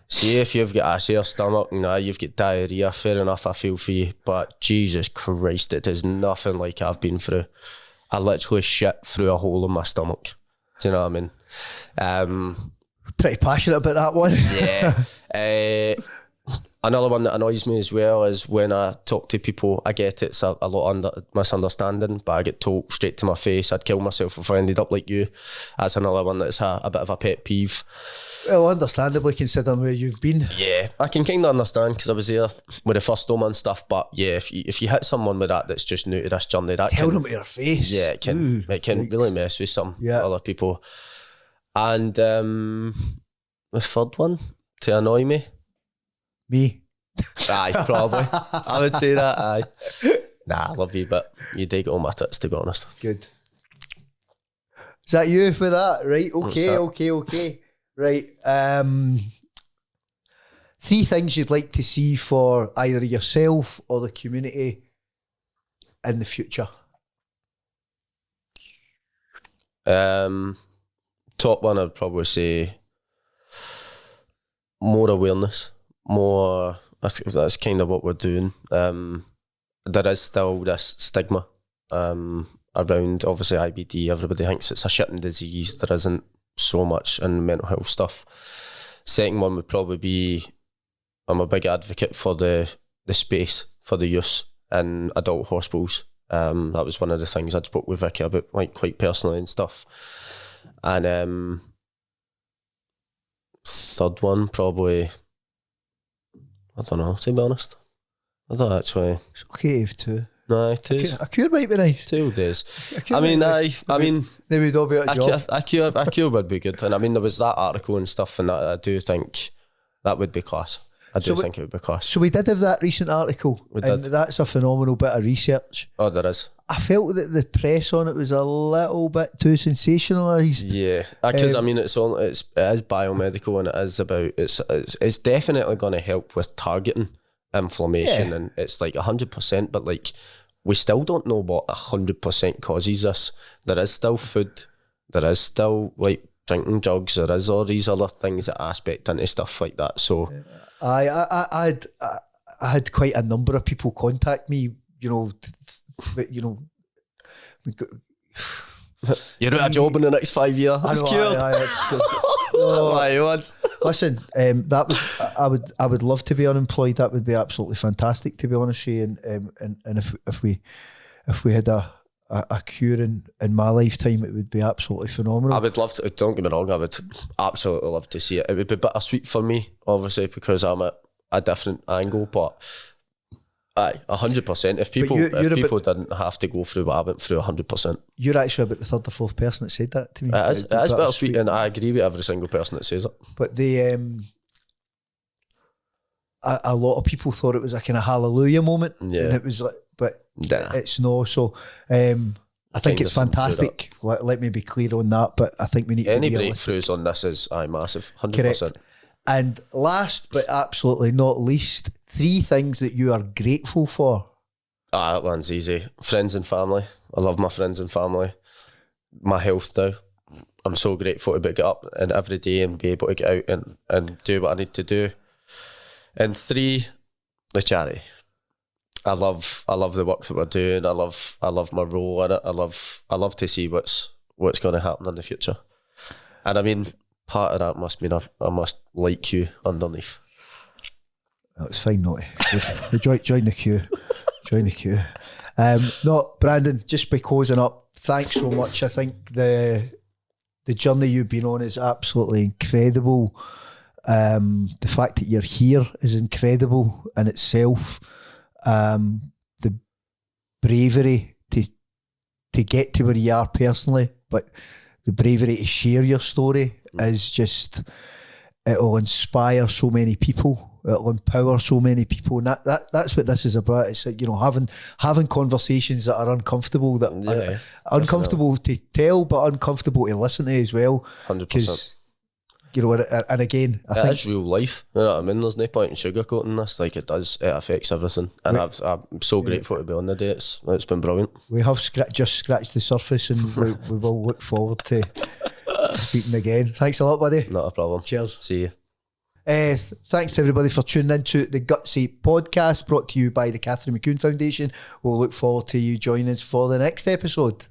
See, if you've got a sore stomach, you've got diarrhea, fair enough, I feel for you, but Jesus Christ, it is nothing like I've been through. I literally shit through a hole in my stomach. Do you know what I mean?
Pretty passionate about that one.
Yeah. Another one that annoys me as well is when I talk to people, I get it's a lot of misunderstanding, but I get told straight to my face, I'd kill myself if I ended up like you. That's another one that's a bit of a pet peeve.
Well, understandably, considering where you've been.
Yeah, I can kind of understand because I was there with the first stoma and stuff, but yeah, if you hit someone with that's just new to this journey, that
Tell them to your face.
Yeah, it can really mess with some other people. And the third one, to annoy me,
Me.
Aye, probably. I would say that, aye. Nah, I love you, but you dig all my tits, to be honest.
Good. Is that you for that? Right, okay. Right. 3 things you'd like to see for either yourself or the community in the future.
Top one, I'd probably say more awareness. More, that's kind of what we're doing. There is still this stigma around, obviously, IBD. Everybody thinks it's a shitting disease. There isn't so much in mental health stuff. Second one would probably be, I'm a big advocate for the space for the use in adult hospitals. That was one of the things I spoke with Vicky about, like, quite personally and stuff. And third one, probably, I don't know, to be honest. I don't actually.
It's okay if two.
No, two.
A cure might be nice.
2 days.
I mean, maybe don't be out of job.
A cure would be good. And I mean, there was that article and stuff, and that I do think that would be class. I do think it would be class.
So we did have that recent article, and that's a phenomenal bit of research.
Oh, there is.
I felt that the press on it was a little bit too sensationalised.
Yeah, because I mean, it is biomedical, and it is about it's definitely going to help with targeting inflammation, and it's like 100%. But like, we still don't know what 100% causes this. There is still food. There is still like drinking drugs. There is all these other things that aspect into stuff like that. So,
I had quite a number of people contact me. You're out of job in the next 5 years.
That's cured.
Listen, I would love to be unemployed. That would be absolutely fantastic, to be honest with you. And if we had a cure in my lifetime, it would be absolutely phenomenal.
I would love to. Don't get me wrong. I would absolutely love to see it. It would be bittersweet for me, obviously, because I'm at a different angle, but. Aye, 100%. If people didn't have to go through what I went through, 100%.
You're actually about the third or fourth person that said that to me.
It is bittersweet, and I agree with every single person that says it.
But a lot of people thought it was a kind of hallelujah moment, and it was like, but it's no. So I think it's fantastic. Let me be clear on that. But I think we need
any
to be
breakthroughs on this is massive, 100%.
Correct. And last but absolutely not least, 3 things that you are grateful for.
That one's easy. Friends and family. I love my friends and family. My health now. I'm so grateful to get up and every day and be able to get out and do what I need to do. And 3, the charity. I love the work that we're doing. I love my role in it. I love to see what's going to happen in the future. And I mean, part of that must mean I must like you underneath.
It's fine, not to. Join the queue. Join the queue. No, Brandon, just by closing up, thanks so much. I think the journey you've been on is absolutely incredible. The fact that you're here is incredible in itself. The bravery to get to where you are personally, but the bravery to share your story is just, it'll inspire so many people. It'll empower so many people, and that's what this is about. It's like, having conversations that are uncomfortable, that are uncomfortable to tell, but uncomfortable to listen to as well.
100%.
And again, I think
it's real life. You know what I mean? There's no point in sugarcoating this. Like, it does. It affects everything, and I'm so grateful to be on the day. It's been brilliant.
We have just scratched the surface, and we will look forward to speaking again. Thanks a lot, buddy.
Not a problem.
Cheers.
See you.
Thanks to everybody for tuning into the Gutsy podcast, brought to you by the Catherine McCune Foundation. We'll look forward to you joining us for the next episode.